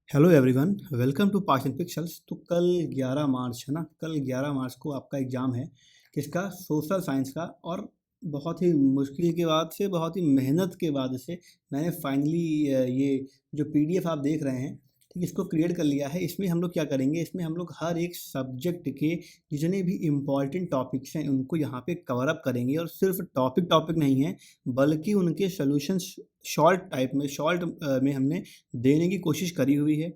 Hello everyone, welcome to past and pixels. तो कल 11 मार्च है ना, कल 11 मार्च को आपका एग्ज़ाम है किसका, सोशल साइंस का। और बहुत ही मुश्किल के बाद से, बहुत ही मेहनत के बाद से मैंने फाइनली ये जो पीडीएफ आप देख रहे हैं, ठीक, इसको क्रिएट कर लिया है। इसमें हम लोग क्या करेंगे, इसमें हम लोग हर एक सब्जेक्ट के जितने भी इम्पॉर्टेंट टॉपिक्स हैं उनको यहाँ पे कवर अप करेंगे। और सिर्फ टॉपिक टॉपिक नहीं है, बल्कि उनके सॉल्यूशंस शॉर्ट टाइप में, शॉर्ट में हमने देने की कोशिश करी हुई है।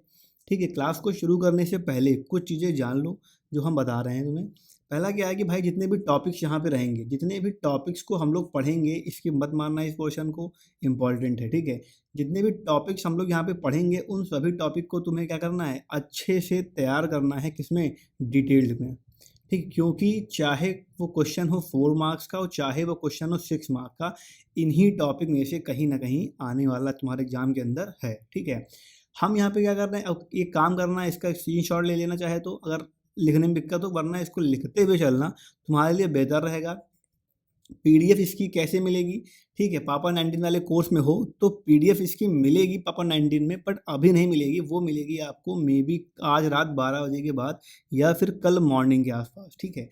ठीक है, क्लास को शुरू करने से पहले कुछ चीज़ें जान लो जो हम बता रहे हैं तुम्हें। पहला क्या है कि भाई जितने भी टॉपिक्स यहाँ पे रहेंगे, जितने भी टॉपिक्स को हम लोग पढ़ेंगे, इसकी मत मानना इस पोर्शन को, इम्पॉर्टेंट है, ठीक है। जितने भी टॉपिक्स हम लोग यहाँ पे पढ़ेंगे उन सभी टॉपिक को तुम्हें क्या करना है, अच्छे से तैयार करना है। किसमें? डिटेल्ड में। ठीक, क्योंकि चाहे वो क्वेश्चन हो 4 मार्क्स का और चाहे वो क्वेश्चन हो 6 मार्क्स का, इन्हीं टॉपिक में से कहीं ना कहीं आने वाला तुम्हारे एग्जाम के अंदर है। ठीक है, हम यहाँ पे क्या कर रहे हैं, अब एक काम करना है, इसका स्क्रीनशॉट ले लेना चाहे तो, अगर लिखने में दिक्कत हो, वरना इसको लिखते हुए चलना तुम्हारे लिए बेहतर रहेगा। पीडीएफ इसकी कैसे मिलेगी? ठीक है, पापा 19 वाले कोर्स में हो तो पीडीएफ इसकी मिलेगी पापा 19 में, बट अभी नहीं मिलेगी। वो मिलेगी आपको मे बी आज रात 12 बजे के बाद या फिर कल मॉर्निंग के आसपास। ठीक है,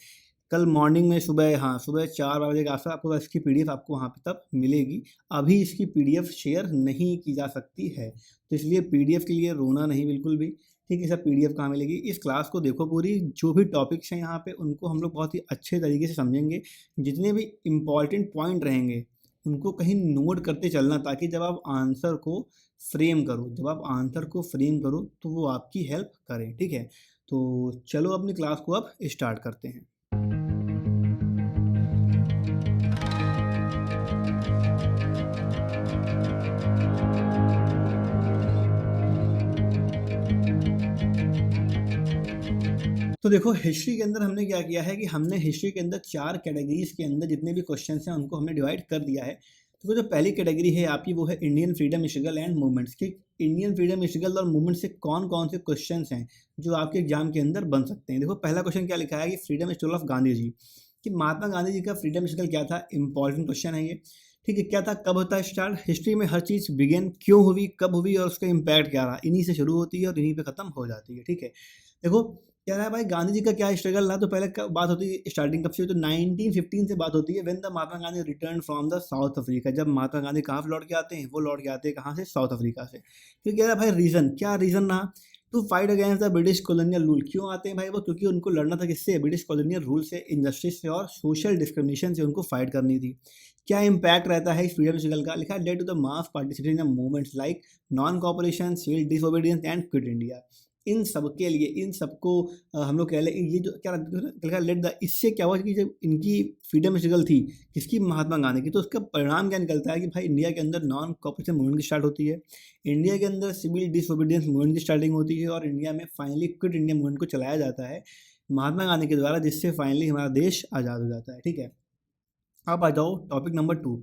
कल मॉर्निंग में सुबह, हाँ, सुबह 4 बजे के आस-पास आपको इसकी पीडीएफ आपको वहाँ पे तब मिलेगी। अभी इसकी पीडीएफ शेयर नहीं की जा सकती है, तो इसलिए पीडीएफ के लिए रोना नहीं बिल्कुल भी। ठीक है, सर पीडीएफ कहाँ मिलेगी? इस क्लास को देखो पूरी, जो भी टॉपिक्स हैं यहाँ पे उनको हम लोग बहुत ही अच्छे तरीके से समझेंगे। जितने भी इम्पॉर्टेंट पॉइंट रहेंगे उनको कहीं नोट करते चलना, ताकि जब आप आंसर को फ्रेम करो तो वो आपकी हेल्प करें। ठीक है, तो चलो अपनी क्लास को अब स्टार्ट करते हैं। तो देखो, हिस्ट्री के अंदर हमने क्या किया है कि हमने हिस्ट्री के अंदर 4 कैटेगरीज के अंदर जितने भी क्वेश्चंस हैं उनको हमने डिवाइड कर दिया है। तो वो जो पहली कैटेगरी है आपकी, वो है Indian freedom struggle and movements की। इंडियन फ्रीडम स्ट्रगल और मूवमेंट से कौन कौन से क्वेश्चंस हैं जो आपके एग्जाम के अंदर बन सकते हैं। देखो, पहला क्वेश्चन क्या लिखा है कि freedom struggle of Gandhi ji, कि महात्मा गांधी जी का फ्रीडम स्ट्रगल क्या था। इंपॉर्टेंट क्वेश्चन है ये। ठीक है, क्या था, कब होता है स्टार्ट, हिस्ट्री में हर चीज़ बिगेन क्यों हुई, कब हुई और उसका इम्पैक्ट क्या रहा, इन्हीं से शुरू होती है और इन्हीं पे खत्म हो जाती है। ठीक है, देखो कह रहा है भाई गांधी जी का क्या स्ट्रगल रहा। तो पहले बात होती है स्टार्टिंग कब से, तो 1915 से बात होती है, when the Mahatma Gandhi return from the south Africa. जब महात्मा गांधी कहाँ से लौट के आते हैं, वो लौट के आते हैं कहाँ से, साउथ अफ्रीका से। फिर कह रहा है भाई रीजन, क्या रीजन रहा, to fight against the British colonial rule. क्यों आते हैं भाई वो, क्योंकि उनको लड़ना था किससे, ब्रिटिश कॉलोनियल रूल से, इंजस्टिस से और सोशल डिस्क्रिमिनेशन से उनको फाइट करनी थी। क्या इंपैक्ट रहता है इस फ्रीडम स्ट्रगल का, लिखा led to the mass participation in movements like non cooperation, civil disobedience and quit India. इन सब के लिए, इन सबको हम लोग कह लें, ये जो क्या लिखा लेट द, इससे क्या हुआ कि जब इनकी फ्रीडम स्ट्रगल थी किसकी, महात्मा गांधी की, तो उसका परिणाम क्या निकलता है कि भाई इंडिया के अंदर नॉन कॉपरेशन मूवमेंट की स्टार्ट होती है, इंडिया के अंदर सिविल डिसोबीडियंस मूवमेंट की स्टार्टिंग होती है और इंडिया में फाइनली क्विट इंडिया मूवमेंट को चलाया जाता है महात्मा गांधी के द्वारा, जिससे फाइनली हमारा देश आज़ाद हो जाता है। ठीक है, अब आ जाओ टॉपिक नंबर 2।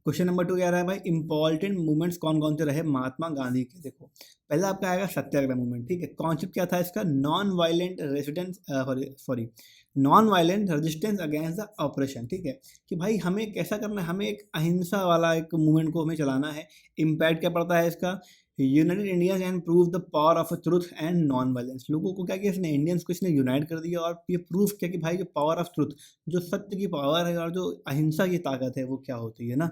क्वेश्चन नंबर 2 क्या रहा है भाई, इंपॉर्टेंट मूवमेंट्स कौन कौन से रहे महात्मा गांधी के। देखो, पहला आपका आएगा सत्याग्रह मूवमेंट। ठीक है, कॉन्सेप्ट क्या था इसका, non violent residence, sorry, non violent resistance against the operation. ठीक है, कि भाई हमें कैसा करना है, हमें एक अहिंसा वाला एक मूवमेंट को हमें चलाना है। इम्पैक्ट क्या पड़ता है इसका, United Indians and prove the power of truth and non violence. लोगों को क्या किया इसने, इंडियंस को इसने यूनाइट कर दिया और ये प्रूफ किया कि भाई जो पावर ऑफ ट्रुथ, जो सत्य की पावर है और जो अहिंसा की ताकत है वो क्या होती है ना।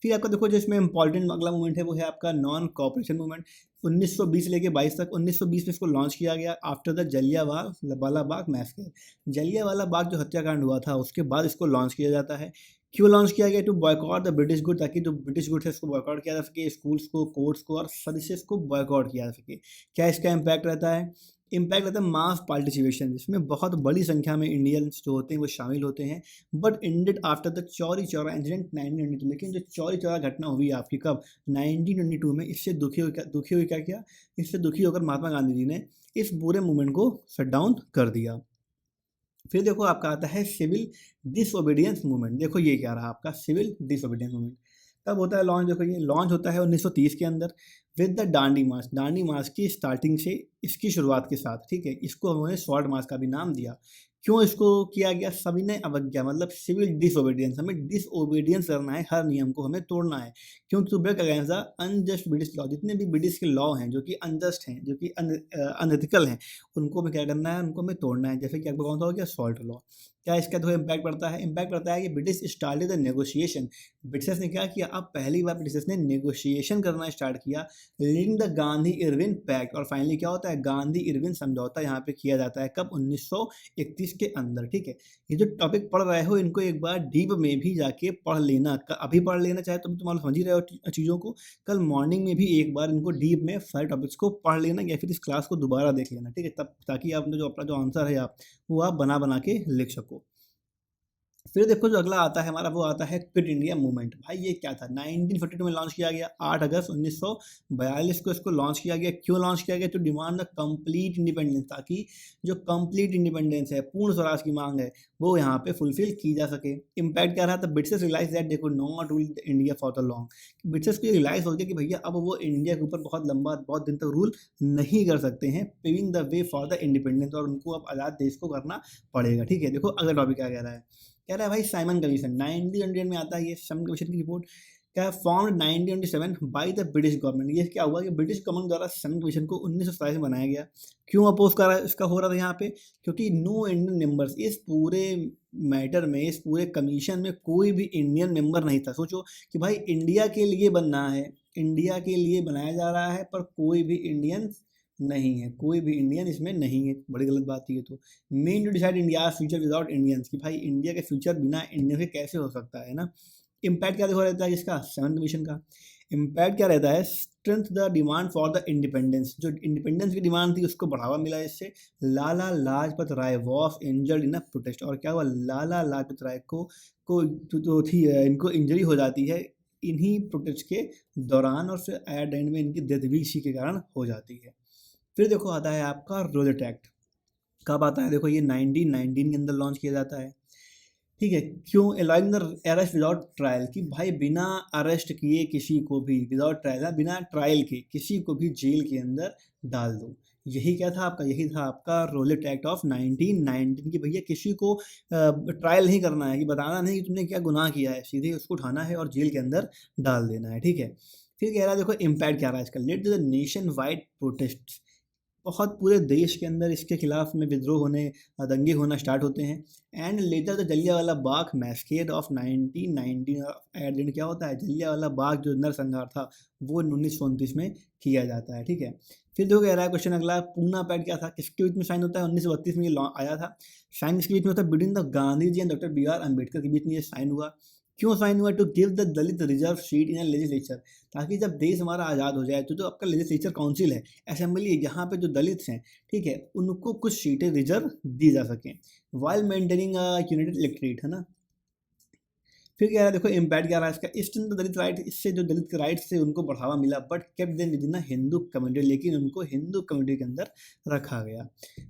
फिर आपका देखो, जिसमें इंपॉर्टेंट अगला मूवमेंट है वो है आपका नॉन कॉपरेशन मूवमेंट। 1920 लेके 22 तक, 1920 में इसको लॉन्च किया गया after the Jallianwala Bagh massacre. Jallianwala Bagh जो हत्याकांड हुआ था उसके बाद इसको लॉन्च किया जाता है। क्यों लॉन्च किया गया, to boycott the British good, ताकि जो ब्रिटिश गुड्स है उसको बॉयकॉट किया जा सके, स्कूल्स को, कोर्ट्स को और सर्विसेज को बॉयकॉट किया जा सके। क्या इसका इम्पैक्ट रहता है, इम्पैक्ट रहता है मास पार्टिसिपेशन, जिसमें बहुत बड़ी संख्या में इंडियंस जो होते हैं वो शामिल होते हैं। But ended after the Chauri Chaura incident 1922। लेकिन जो चौरी चौरा घटना हुई आपकी कब, 1922 में, इससे दुखी हुई क्या किया, इससे दुखी होकर महात्मा गांधी जी ने इस पूरे मूवमेंट को शट डाउन कर दिया। फिर देखो आपका आता है सिविल डिसोबीडियंस मूवमेंट। देखो ये क्या रहा आपका सिविल डिसोबीडियंस मूवमेंट, कब होता है लॉन्च, देखो ये लॉन्च होता है 1930 के अंदर विद द डांडी मार्च। डांडी मार्च की स्टार्टिंग से, इसकी शुरुआत के साथ, ठीक है, इसको उन्होंने शॉर्ट मार्च का भी नाम दिया। क्यों इसको किया गया? सविनय अवज्ञा मतलब सिविल डिसोबीडियंस, हमें डिसोबीडियंस करना है, हर नियम को हमें तोड़ना है। क्यों? To break against the unjust British law, जितने भी ब्रिटिश के लॉ हैं जो कि अनजस्ट हैं, जो कि अनएथिकल हैं, उनको हमें क्या करना है? उनको हमें तोड़ना है। जैसे कि आपको कौन सा हो गया? Salt law. क्या इसका देखो इम्पैक्ट पड़ता है? इम्पैक्ट पड़ता है कि British started the negotiation, Britishers ने क्या किया? अब पहली बार ब्रिटिशर्स ने नेगोशिएशन करना स्टार्ट किया, leading the Gandhi Irwin pact, और फाइनली क्या होता है? गांधी इरविन समझौता यहाँ पे किया जाता है। कब? 1931 के अंदर, ठीक है। ये जो टॉपिक पढ़ रहे हो इनको एक बार डीप में भी जाके पढ़ लेना, अभी पढ़ लेना, चाहे तो तुम समझ ही रहे हो चीज़ों को, कल मॉर्निंग में भी एक बार इनको डीप में सारे टॉपिक्स को पढ़ लेना, या फिर इस क्लास को दोबारा देख लेना, ठीक है, तब ताकि आपने जो अपना जो आंसर है आप वो आप बना बना के लिख सको। फिर देखो जो अगला आता है हमारा, वो आता है क्विट इंडिया मूवमेंट। भाई ये क्या था? 1942 में लॉन्च किया गया, 8 अगस्त 1942 को इसको लॉन्च किया गया। क्यों लॉन्च किया गया? To demand the complete independence, ताकि जो कंप्लीट इंडिपेंडेंस है, पूर्ण स्वराज की मांग है, वो यहाँ पे फुलफिल की जा सके। इम्पैक्ट क्या रहा था? Britishers realise that they could not rule India for the long, Britishers को रियलाइज हो गया कि भैया अब वो इंडिया के ऊपर बहुत लंबा, बहुत दिन तक रूल नहीं कर सकते हैं, paving the way for the independence, और उनको अब आज़ाद देश को करना पड़ेगा, ठीक है। देखो अगला टॉपिक क्या कह रहा है? कह रहा है भाई साइमन कमीशन 1900 में आता है ये साइमन कमीशन की रिपोर्ट। क्या है? Formed 1927 by the British government. ये क्या हुआ कि ब्रिटिश गवर्नमेंट द्वारा साइमन कमीशन को 1927 में बनाया गया। क्यों अपोज कर रहा है? इसका हो रहा था यहाँ पे क्योंकि नो इंडियन मेंबर्स, इस पूरे मैटर में, इस पूरे कमीशन में कोई भी इंडियन मेंबर नहीं था। सोचो कि भाई इंडिया के लिए बनना है, इंडिया के लिए बनाया जा रहा है, पर कोई भी इंडियन नहीं है, कोई भी इंडियन इसमें नहीं है। बड़ी गलत बात है ये तो। Main to decide India future without Indians, कि भाई इंडिया के फ्यूचर बिना इंडिया के कैसे हो सकता है ना। इम्पैक्ट क्या देखो रहता है इसका? सेवन कमीशन का इम्पैक्ट क्या रहता है? Strength the demand for the independence, जो इंडिपेंडेंस की डिमांड थी उसको बढ़ावा मिला इससे। Lala Lajpat Rai was injured in a protest, और क्या हुआ? लाला लाजपत राय को जो थी इनको इंजरी हो जाती है इन्हीं प्रोटेस्ट के दौरान, और फिर एट एंड में इनकी डेथ भी इसी के कारण हो जाती है। फिर देखो आता है आपका रोजेट एक्ट। कब आता है? देखो ये 1919 के अंदर लॉन्च किया जाता है, ठीक है। क्यों? Allowing the arrest without trial, कि भाई बिना अरेस्ट किए किसी को भी, विदाउट ट्रायल, बिना ट्रायल के किसी को भी जेल के अंदर डाल दो। यही क्या था आपका? यही था आपका रोलेट एक्ट ऑफ 1919, कि भैया किसी को ट्रायल नहीं करना है, कि बताना नहीं कि तुमने क्या गुनाह किया है, सीधे उसको उठाना है और जेल के अंदर डाल देना है, ठीक है। फिर कह रहा है देखो इम्पैक्ट क्या रहा है इसका? Let the nation wide protest, बहुत पूरे देश के अंदर इसके खिलाफ में विद्रोह होने, दंगे होना स्टार्ट होते हैं। And later the Jallianwala Bagh massacre of 1919, at the end क्या होता है? जलियांवाला बाग जो नरसंहार था वो 1929 में किया जाता है, ठीक है। फिर जो कह रहा है क्वेश्चन अगला, पूना पैक्ट क्या था? किसके बीच में साइन होता है? 1932 में ये आया था। साइन किसके बीच में होता है? Between the Gandhi ji and doctor B R Ambedkar के बीच में ये साइन हुआ। क्यों साइन हुआ? To give the Dalit reserve seat in legislature, ताकि जब देश हमारा आज़ाद हो जाए तो जो आपका लेजिस्लेचर काउंसिल है, असेंबली, यहाँ पे जो दलित हैं, ठीक है, उनको कुछ सीटें रिजर्व दी जा सकें, वाइल मेंटेनिंग यूनाइटेड इलेक्ट्रेट, है ना। फिर क्या है? देखो इम्पैक्ट क्या रहा है इसका? ईस्टर्न दलित राइट, इससे जो दलित के राइट्स थे उनको बढ़ावा मिला, but kept them with in Hindu community, लेकिन उनको हिंदू कम्युनिटी के अंदर रखा गया।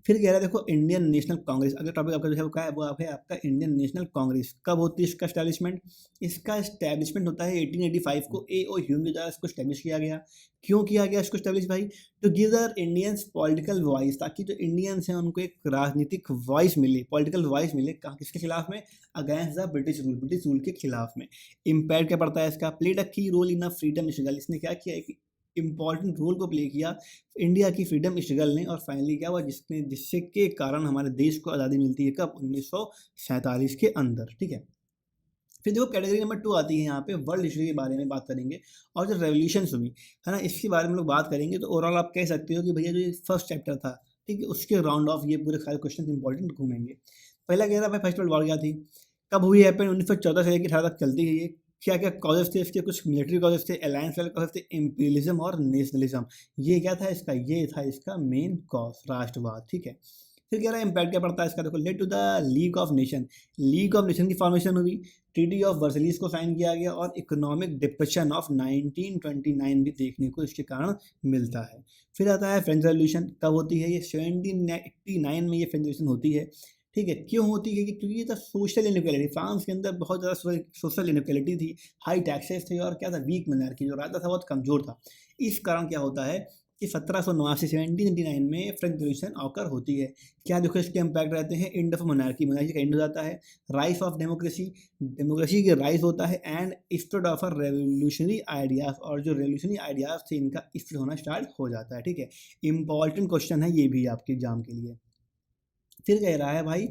फिर कह रहा है देखो इंडियन नेशनल कांग्रेस, अगला टॉपिक आपका जो है वो क्या है? वो आप है आपका इंडियन नेशनल कांग्रेस। कब होती है इसका स्टैब्लिशमेंट? इसका स्टैब्लिशमेंट होता है 1885 को, ए ओ ह्यूम के द्वारा इसको स्टैब्लिश किया गया। क्यों किया गया इसको स्टैब्लिश भाई? To give the Indians political voice, ताकि जो इंडियंस हैं उनको एक राजनीतिक वॉइस मिले, पॉलिटिकल वॉइस मिले, कहाँ, किसके खिलाफ में? Against the British rule, British rule के खिलाफ में। इम्पैक्ट क्या पड़ता है इसका? Played a key role in a freedom struggle, इसने क्या किया? एक इंपॉर्टेंट रोल को प्ले किया इंडिया की फ्रीडम स्ट्रगल ने, और फाइनली क्या हुआ? जिससे के कारण हमारे देश को आज़ादी मिलती है। कब? 1947 के अंदर, ठीक है। फिर देखो कैटेगरी नंबर 2 आती है यहाँ पे, वर्ल्ड हिस्ट्री के बारे में बात करेंगे, और जो रेवोल्यूशंस हुई है ना, इसके बारे में लोग बात करेंगे। तो ओवरऑल आप कह सकते हो कि भैया जो ये फर्स्ट चैप्टर था, ठीक है, उसके राउंड ऑफ ये पूरे सारे क्वेश्चन इंपॉर्टेंट घूमेंगे। पहला कह रहा भाई फर्स्ट वर्ल्ड वॉर क्या थी, कब हुई, हैपन 1914 से लेकर 18 तक चलती है ये। क्या क्या कॉजेज थे इसके? कुछ मिलिट्री कॉजेज थे, अलायंस वाले कॉजेज थे, इम्पीरियलिज्म और नेशनलिज्म। ये क्या था इसका? ये था इसका मेन कॉज, राष्ट्रवाद, ठीक है। फिर कह रहा है इम्पैक्ट क्या पड़ता है इसका? देखो led to the League of Nation, League of Nation की फॉर्मेशन हुई, ट्रीटी ऑफ वर्सलीज को साइन किया गया, और इकोनॉमिक डिप्रेशन ऑफ 1929 भी देखने को इसके कारण मिलता है। फिर आता है फ्रेंच रेवोल्यूशन। कब होती है ये? 1789 में ये फ्रेंच रेवोल्यूशन होती है, ठीक है। क्यों होती है? क्योंकि ये था सोशल इनइक्वालिटी, फ्रांस के अंदर बहुत ज़्यादा सोशल इनइक्वालिटी थी, हाई टैक्सेस थे, और क्या था? वीक मोनार्की, जो राजा था बहुत कमज़ोर था। इस कारण क्या होता है कि 1789 1799 में फ्रेंच रेवोल्यूशन ऑकर होती है। क्या देखो इसके इम्पैक्ट रहते हैं, एंड ऑफ मोनार्की, मोनार्की का एंड हो जाता है, राइज ऑफ डेमोक्रेसी, डेमोक्रेसी के राइज होता है, and spread of a revolutionary ideas, और जो रेवोल्यूशनरी आइडियाज थे इनका स्प्रेड होना स्टार्ट हो जाता है। ठीक है, इंपॉर्टेंट क्वेश्चन है ये भी आपके एग्जाम के लिए। फिर कह रहा है भाई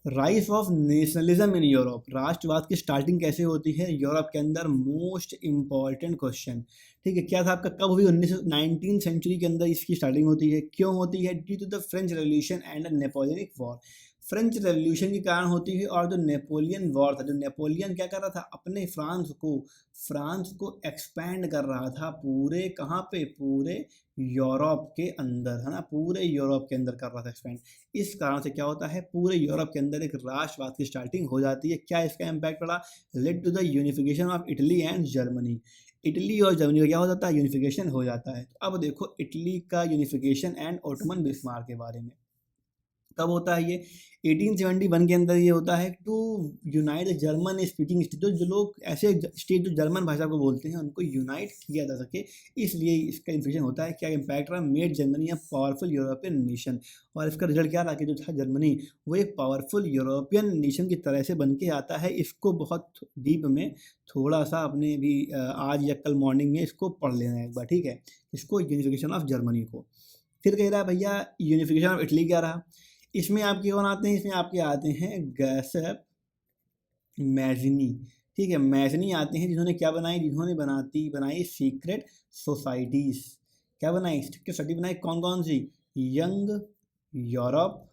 rise of nationalism in Europe, राष्ट्रवाद की स्टार्टिंग कैसे होती है यूरोप के अंदर, मोस्ट इंपॉर्टेंट क्वेश्चन। ठीक है, क्या था आपका, कब हुई, 19 सेंचुरी के अंदर इसकी स्टार्टिंग होती है, क्यों होती है, due to the French revolution and Napoleonic war, French revolution के कारण होती है, और जो नेपोलियन वॉर था, जो नेपोलियन क्या कर रहा था, अपने फ्रांस को एक्सपैंड कर रहा था पूरे, कहाँ पे, पूरे यूरोप के अंदर, है ना, पूरे यूरोप के अंदर कर रहा था एक्सपैंड। इस कारण से क्या होता है, पूरे यूरोप के अंदर एक राष्ट्रवाद की स्टार्टिंग हो जाती है। क्या इसका इम्पैक्ट पड़ा, led to the unification of Italy and Germany, Italy और जर्मनी का क्या हो जाता है, यूनिफिकेशन हो जाता है। अब देखो इटली का यूनिफिकेशन एंड ओटोमन बिस्मार्क के बारे में, कब होता है ये, 1871 के अंदर ये होता है, to unite German speaking state, जो लोग ऐसे स्टेट जो जर्मन भाषा को बोलते हैं उनको यूनाइट किया जा सके, इसलिए इसका इन्फ्लेशन होता है। क्या इम्पैक्ट रहा, made Germany a powerful European nation, और इसका रिजल्ट क्या रहा कि जो था जर्मनी वो एक पावरफुल यूरोपियन नेशन की तरह से बन के आता है। इसको बहुत डीप में थोड़ा सा अपने भी आज या कल मॉर्निंग में इसको पढ़ लेना है एक बार, ठीक है, इसको यूनिफिकेशन ऑफ जर्मनी को। फिर कह रहा है भैया यूनिफिकेशन ऑफ इटली क्या रहा, इसमें आपके कौन आते हैं, इसमें आपके आते हैं गैसेप मैजनी। ठीक है, मैजनी आते हैं, जिन्होंने क्या बनाई, जिन्होंने बनाई सीक्रेट सोसाइटीज़, क्या बनाई, सीक्रेट सोसाइटी बनाई, कौन कौन सी, यंग यूरोप,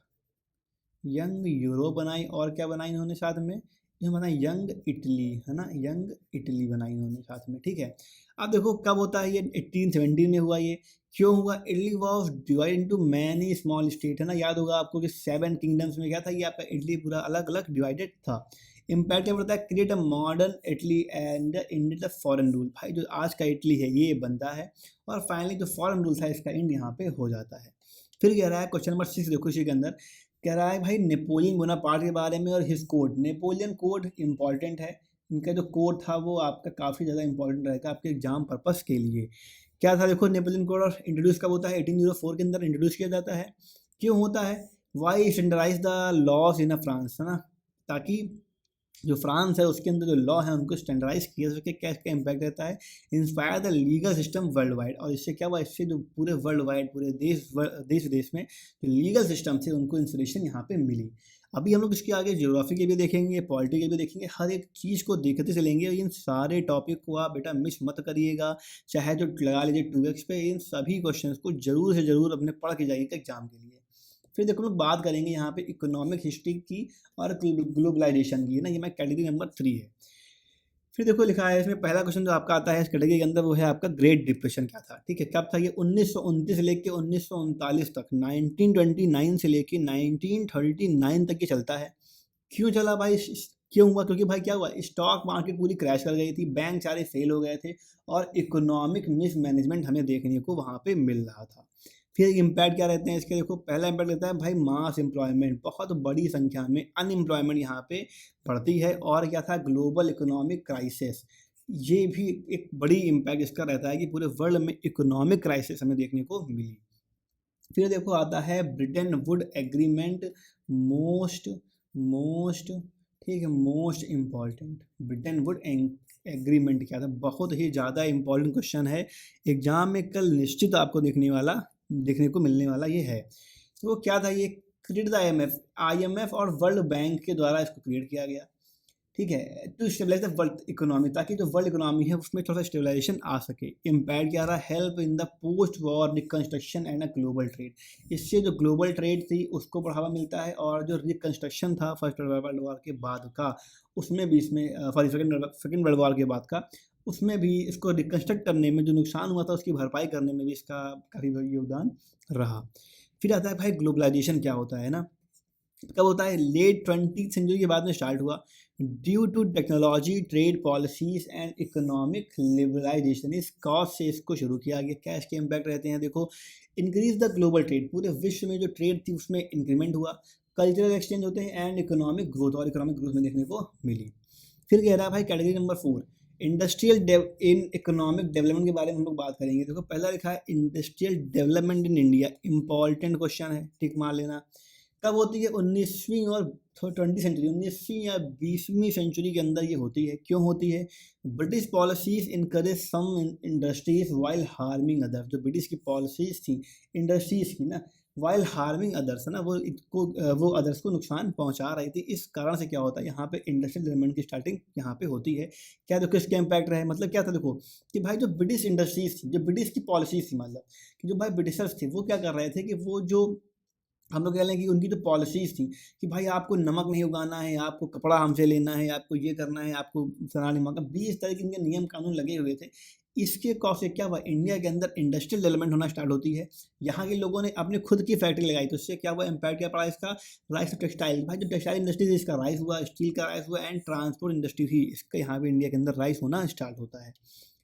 यंग यूरोप बनाई, और क्या बनाई इन्होंने साथ में, इन्होंने बनाई यंग इटली, है ना, यंग इटली बनाई इन्होंने साथ में। ठीक है, अब देखो कब होता है ये, 1817 में हुआ ये, क्यों हुआ, Italy was divide into many small state, है ना, याद होगा आपको कि 7 किंगडम्स में क्या था, ये आपका इटली पूरा अलग अलग डिवाइडेड था। इम्पैक्ट क्या पड़ता है, create a modern Italy and end the foreign rule, भाई जो आज का इटली है ये बनता है, और फाइनली जो फॉरेन रूल था इसका इंड यहाँ पे हो जाता है। फिर कह रहा है क्वेश्चन नंबर 6, देखो इसी के अंदर कह रहा है भाई नेपोलियन बोनापार्ट के बारे में और his code, Napoleon code important है, इनका जो कोड था वो आपका काफ़ी ज़्यादा इंपॉर्टेंट रहेगा आपके एग्जाम पर्पस के लिए। क्या था देखो, नेपोलियन कोड और इंट्रोड्यूस कब होता है, 1804 के अंदर इंट्रोड्यूस किया जाता है। क्यों होता है, why standardise the laws in a France, है ना, ताकि जो फ्रांस है उसके अंदर जो लॉ है उनको स्टैंडर्डाइज किया जा सके। क्या इसका इम्पैक्ट रहता है, inspire the legal system world wide, और इससे क्या हुआ, इससे जो पूरे वर्ल्ड वाइड, पूरे देश देश में जो लीगल सिस्टम थे उनको इंस्पिरेशन यहाँ पे मिली। अभी हम लोग इसके आगे ज्योग्राफी के भी देखेंगे, पॉलिटी के भी देखेंगे, हर एक चीज़ को देखते चलेंगे, और इन सारे टॉपिक को आप बेटा मिस मत करिएगा, चाहे जो लगा लीजिए 2x पे, इन सभी क्वेश्चंस को जरूर से जरूर अपने पढ़ के जाइएगा एग्जाम के लिए। फिर देखो लोग बात करेंगे यहाँ पे इकोनॉमिक हिस्ट्री की और ग्लोबलाइजेशन की, है ना, ये मैं कैटेगरी नंबर 3 है। फिर देखो लिखा है इसमें पहला क्वेश्चन जो आपका आता है इस कैटेगरी के अंदर वो है आपका ग्रेट डिप्रेशन क्या था। ठीक है, कब था ये, 1929 से लेके 1939 तक, 1929 से लेके 1939 तक ये चलता है। क्यों चला भाई, क्यों हुआ, क्योंकि भाई क्या हुआ, स्टॉक मार्केट पूरी क्रैश कर गई थी, बैंक सारे फेल हो गए थे, और इकोनॉमिक मिसमैनेजमेंट हमें देखने को वहाँ पे मिल रहा था। फिर इम्पैक्ट क्या रहते हैं इसके, देखो पहला इम्पैक्ट रहता है भाई मास एम्प्लॉयमेंट, बहुत बड़ी संख्या में अनएम्प्लॉयमेंट यहाँ पे बढ़ती है, और क्या था, ग्लोबल इकोनॉमिक क्राइसिस, ये भी एक बड़ी इम्पैक्ट इसका रहता है कि पूरे वर्ल्ड में इकोनॉमिक क्राइसिस हमें देखने को मिली। फिर देखो आता है Britain would agreement, most most ठीक है, most important, Britain would agreement क्या था, बहुत ही ज़्यादा इंपॉर्टेंट क्वेश्चन है, एग्जाम में कल निश्चित आपको देखने को मिलने वाला ये है। तो वो क्या था, ये क्रिएट द IMF और वर्ल्ड बैंक के द्वारा इसको क्रिएट किया गया। ठीक है, to stabilise the world economy, ताकि जो वर्ल्ड इकोनॉमी है उसमें थोड़ा सा स्टेबलाइजेशन आ सके। इम्पैक्ट क्या रहा, help in the post war reconstruction and a global trade, इससे जो ग्लोबल ट्रेड थी उसको बढ़ावा मिलता है, और जो रिकन्स्ट्रक्शन था फर्स्ट वर्ल्ड वॉर के बाद का, उसमें भी इसमें सॉरी सेकेंड वर्ल्ड वॉर के बाद का, उसमें भी इसको रिकन्स्ट्रक्ट करने में जो नुकसान हुआ था उसकी भरपाई करने में भी इसका काफ़ी योगदान रहा। फिर आता है भाई ग्लोबलाइजेशन क्या होता है ना, कब होता है, लेट 20th सेंचुरी के बाद में स्टार्ट हुआ, due to technology, trade policies and economic liberalisation, इस कॉज से इसको शुरू किया गया। क्या इसके इम्पैक्ट रहते हैं, देखो इंक्रीज द ग्लोबल ट्रेड, पूरे विश्व में जो ट्रेड थी उसमें इंक्रीमेंट हुआ, कल्चरल एक्सचेंज होते हैं, एंड इकोनॉमिक ग्रोथ, और इकोनॉमिक ग्रोथ में देखने को मिली। फिर कह रहा है भाई category number 4, in economic development के बारे में हम लोग बात करेंगे। देखो पहला लिखा है industrial development in India, important question है, टिक मार लेना। कब होती है? 19वीं और 20 सेंचुरी, 19वीं या 20वीं सेंचुरी के अंदर ये होती है। क्यों होती है? ब्रिटिश पॉलिसीज इनकरेज सम इंडस्ट्रीज वाइल हार्मिंग अदर। जो ब्रिटिश की पॉलिसीज थी इंडस्ट्रीज की ना, वाइल हार्मिंग अदर्स है ना, वो अदर्स को नुकसान पहुंचा रही थी। इस कारण से क्या होता है, यहाँ पे इंडस्ट्रियल डेवलपमेंट की स्टार्टिंग यहाँ पे होती है। क्या देखो इसका इम्पैक्ट रहा है, मतलब क्या था देखो कि भाई जो ब्रिटिश इंडस्ट्रीज थी, जो ब्रिटिश की पॉलिसीज थी, मतलब कि जो भाई ब्रिटिशर्स थे वो क्या कर रहे थे कि वो जो हम लोग कह लें कि उनकी जो पॉलिसीज़ थी कि भाई आपको नमक नहीं उगाना है, आपको कपड़ा हमसे लेना है, आपको ये करना है, आपको फलाना ढिमाका, 20 तरह के इनके नियम कानून लगे हुए थे। इसके कौ से क्या हुआ, इंडिया के अंदर इंडस्ट्रियल डेवलपमेंट होना स्टार्ट होती है। यहाँ के लोगों ने अपनी खुद की फैक्ट्री लगाई, तो इससे क्या हुआ, इम्पैक्ट क्या पड़ा इसका, राइस टेक्सटाइल। भाई जो टेक्सटाइल इंडस्ट्री थी इसका राइस हुआ, स्टील का राइस हुआ, एंड ट्रांसपोर्ट इंडस्ट्री थी इसका यहाँ पे इंडिया के अंदर राइस होना स्टार्ट होता है।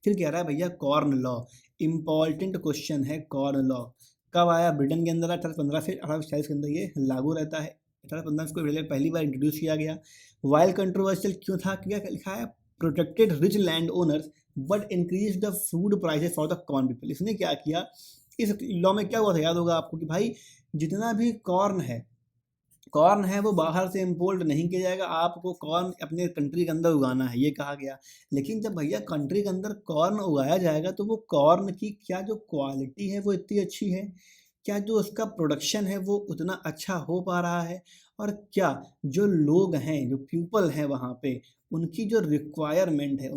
फिर कह रहा है भैया कॉर्न लॉ, इम्पॉर्टेंट क्वेश्चन है कॉर्न लॉ। कब आया? ब्रिटेन के अंदर 1815 से 1846 के अंदर ये लागू रहता है। 1815 इसको पहली बार इंट्रोड्यूस किया गया। वाइल कंट्रोवर्शियल क्यों था? क्या लिखा है, protected rich land owners but increase the food prices for the corn people. इसने क्या किया, इस लॉ में क्या हुआ था याद होगा आपको कि भाई जितना भी कॉर्न है वो बाहर से इंपोर्ट नहीं किया जाएगा, आपको कॉर्न अपने कंट्री के अंदर उगाना है, ये कहा गया। लेकिन जब भैया कंट्री के अंदर कॉर्न उगाया जाएगा तो वो कॉर्न की क्या जो क्वालिटी है वो इतनी अच्छी है, क्या जो उसका प्रोडक्शन है वो उतना अच्छा हो पा रहा है, और क्या जो लोग हैं, जो पीपल हैं वहाँ पे, उनकी जो रिक्वायरमेंट है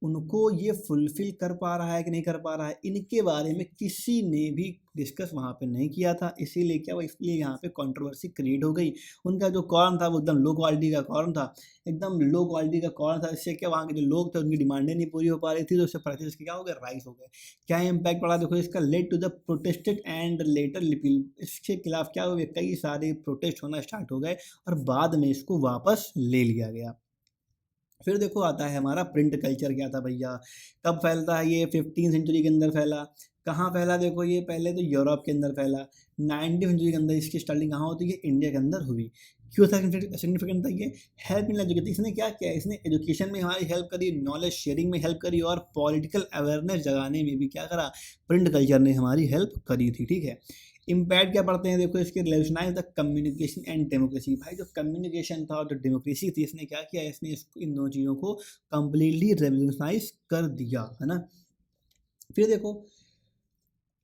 उनको ये फुलफिल कर पा रहा है कि नहीं कर पा रहा है, इनके बारे में किसी ने भी डिस्कस वहाँ पे नहीं किया था। इसीलिए क्या हुआ, इसलिए यहाँ पे कंट्रोवर्सी क्रिएट हो गई। उनका जो कॉर्न था वो एकदम लो क्वालिटी का कॉर्न था, एकदम लो क्वालिटी का कॉर्न था। इससे क्या वहाँ के जो लोग थे उनकी डिमांडें नहीं पूरी हो पा रही थी, तो उससे प्राइसेस क्या हो गए, राइस हो गए। क्या इम्पैक्ट पड़ा देखो इसका, led to the protested and later लिपिल। इसके खिलाफ क्या हो गया, कई सारे प्रोटेस्ट होना स्टार्ट हो गए और बाद में इसको वापस ले लिया गया। फिर देखो आता है हमारा प्रिंट कल्चर। क्या था भैया, कब फैलता है ये, 15 सेंचुरी के अंदर फैला। कहाँ फैला देखो, ये पहले तो यूरोप के अंदर फैला। 19वीं सेंचुरी के अंदर इसकी स्टार्टिंग कहाँ होती है, इंडिया के अंदर हुई। क्यों था सिग्निफिकेंट था ये, हेल्प इन एजुकेशन। इसने क्या किया, इसने एजुकेशन में हमारी हेल्प करी, नॉलेज शेयरिंग में हेल्प करी, और पॉलिटिकल अवेयरनेस जगाने में भी क्या करा, प्रिंट कल्चर ने हमारी हेल्प करी थी। ठीक है, इम्पैक्ट क्या पड़ते हैं देखो इसके, revolutionise the communication and democracy. भाई जो कम्युनिकेशन था और जो डेमोक्रेसी थी, इसने क्या किया, इसने इन दोनों चीज़ों को कम्प्लीटली रेवोल्यूशनाइज कर दिया, है ना। फिर देखो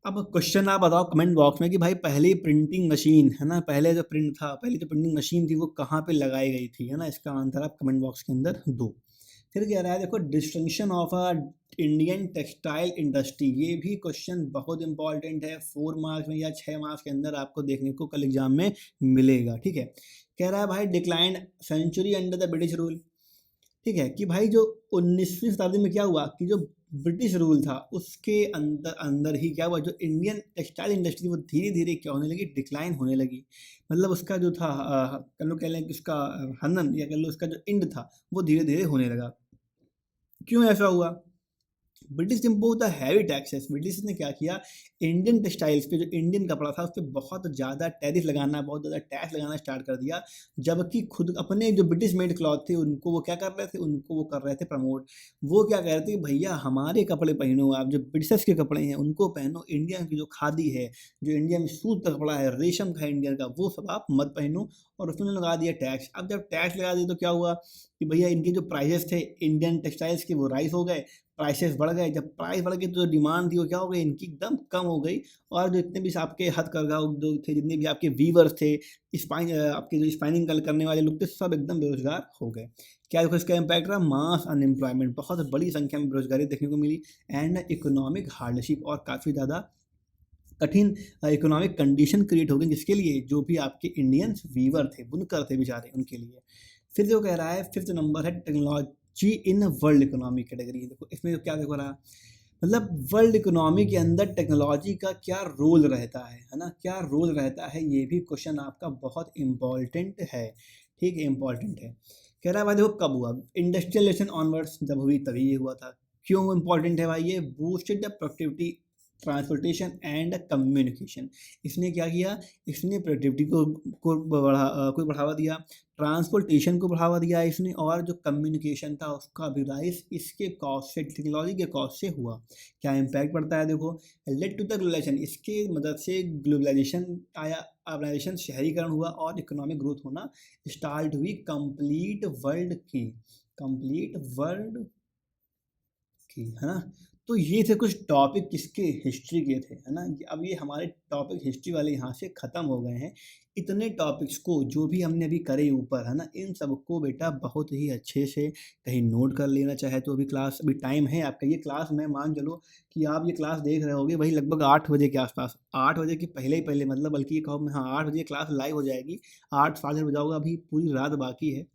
अब क्वेश्चन आप बताओ कमेंट बॉक्स में कि भाई पहली प्रिंटिंग मशीन, है ना, पहले जो प्रिंट था, पहली जो प्रिंटिंग मशीन थी वो कहाँ पे लगाई गई थी, है ना। इसका आंसर आप कमेंट बॉक्स के अंदर दो। फिर कह रहा है देखो distinction of a Indian textile industry. ये भी क्वेश्चन बहुत इंपॉर्टेंट है, 4 मार्क्स में या 6 मार्क्स के अंदर आपको देखने को कल एग्जाम में मिलेगा। ठीक है, कह रहा है भाई decline century under the British rule. ठीक है, कि भाई जो 19वीं शताब्दी में क्या हुआ कि जो ब्रिटिश रूल था उसके अंदर अंदर ही क्या हुआ, जो इंडियन टेक्सटाइल इंडस्ट्री वो धीरे धीरे क्या होने लगी, डिक्लाइन होने लगी। मतलब उसका जो था कह लो कह लें कि उसका हनन या कह लो उसका जो एंड था वो धीरे धीरे होने लगा। क्यों ऐसा हुआ, British impose the heavy taxes. British ने क्या किया, इंडियन टेक्सटाइल्स पे, जो इंडियन कपड़ा था उस पर बहुत ज़्यादा टैरिफ लगाना, बहुत ज़्यादा टैक्स लगाना स्टार्ट कर दिया। जबकि खुद अपने जो ब्रिटिश मेड क्लॉथ थे उनको वो क्या कर रहे थे, उनको वो कर रहे थे प्रमोट। वो क्या कह रहे थे, भैया हमारे कपड़े पहनो, आप जो ब्रिटिशर्स के कपड़े हैं उनको पहनो, इंडिया की जो खादी है, जो इंडिया में सूत का कपड़ा है, रेशम का है इंडिया का, वो सब आप मत पहनो। और उसने लगा दिया टैक्स। अब जब टैक्स लगा दिया तो क्या हुआ कि भैया इनके जो प्राइजेस थे इंडियन टेक्सटाइल्स के वो राइज हो गए, प्राइसेस बढ़ गए। जब प्राइस बढ़ गई तो जो डिमांड थी वो क्या हो गई, इनकी एकदम कम हो गई। और जो इतने भी आपके हथकरघा उद्योग थे, जितने भी आपके वीवर्स थे, आपके जो स्पाइनिंग करने वाले लोग थे, सब एकदम बेरोजगार हो गए। क्या देखो इसका इम्पैक्ट रहा, मास अनएम्प्लॉयमेंट, बहुत बड़ी संख्या में बेरोजगारी देखने को मिली, एंड इकोनॉमिक हार्डशिप, और काफ़ी ज़्यादा कठिन इकोनॉमिक कंडीशन क्रिएट हो गई, जिसके लिए जो भी आपके इंडियंस वीवर थे, बुनकर थे बेचारे, उनके लिए। फिर जो कह रहा है 5th नंबर है technology in world economy category. देखो इसमें जो क्या देखो रहा, मतलब वर्ल्ड इकोनॉमी के अंदर टेक्नोलॉजी का क्या रोल रहता है ना, क्या रोल रहता है, ये भी क्वेश्चन आपका बहुत इम्पॉर्टेंट है। ठीक है, इम्पॉर्टेंट है। कह रहा है भाई देखो कब हुआ, इंडस्ट्रियलाइजेशन ऑनवर्ड्स जब हुई तभी ये हुआ था। क्यों इम्पॉर्टेंट है भाई, ये boosted the productivity transportation and communication. इसने क्या किया, इसने प्रोडक्टिविटी को बढ़ावा दिया, ट्रांसपोर्टेशन को बढ़ावा दिया इसने, और जो कम्युनिकेशन था उसका भी राइज इसके कॉज से, टेक्नोलॉजी के कॉज से हुआ। क्या इम्पैक्ट पड़ता है देखो, लेड टू द ग्लोबलाइजेशन, इसके मदद से ग्लोबलाइजेशन आया, अर्बनाइजेशन शहरीकरण हुआ और इकोनॉमिक ग्रोथ होना स्टार्ट हुई कंप्लीट वर्ल्ड की, है ना। तो ये थे कुछ टॉपिक किसके, हिस्ट्री के थे, है ना। अब ये हमारे टॉपिक हिस्ट्री वाले यहाँ से ख़त्म हो गए हैं। इतने टॉपिक्स को जो भी हमने अभी करे ऊपर, है ना, इन सबको बेटा बहुत ही अच्छे से कहीं नोट कर लेना, चाहे तो अभी क्लास, अभी टाइम है आपका, ये क्लास मैं मान चलो कि आप ये क्लास देख रहे होगे वही लगभग 8 बजे के आसपास, 8 बजे के पहले ही पहले, मतलब बल्कि ये कहो, हाँ 8 बजे क्लास लाइव हो जाएगी, 8 साढ़े 8 बजे होगा, अभी पूरी रात बाकी है।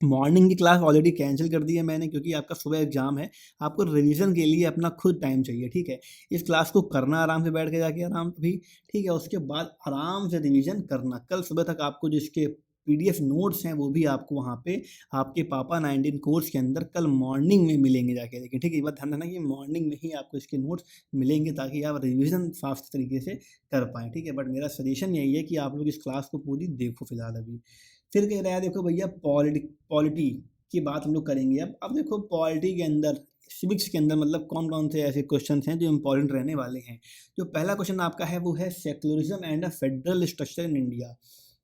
मॉर्निंग की क्लास ऑलरेडी कैंसिल कर दी है मैंने, क्योंकि आपका सुबह एग्जाम है, आपको रिवीजन के लिए अपना खुद टाइम चाहिए, ठीक है। इस क्लास को करना आराम से बैठ के जाके आराम भी, ठीक है, उसके बाद आराम से रिवीजन करना। कल सुबह तक आपको जिसके पीडीएफ नोट्स हैं वो भी आपको वहाँ पे आपके पापा 19 कोर्स के अंदर कल मॉर्निंग में मिलेंगे जाके, लेकिन ठीक है, ये बात ध्यान रखना कि मॉर्निंग में ही आपको इसके नोट्स मिलेंगे ताकि आप रिवीजन फास्ट तरीके से कर पाएँ, ठीक है। बट मेरा सजेशन यही है कि आप लोग इस क्लास को पूरी देखो फिलहाल अभी। फिर कह रहा है देखो भैया, पॉलिटी की बात हम लोग करेंगे अब देखो पॉलिटी के अंदर, सिविक्स के अंदर मतलब कौन कौन से ऐसे क्वेश्चन हैं जो इंपॉर्टेंट रहने वाले हैं। जो पहला क्वेश्चन आपका है वो है secularism and a federal structure in India.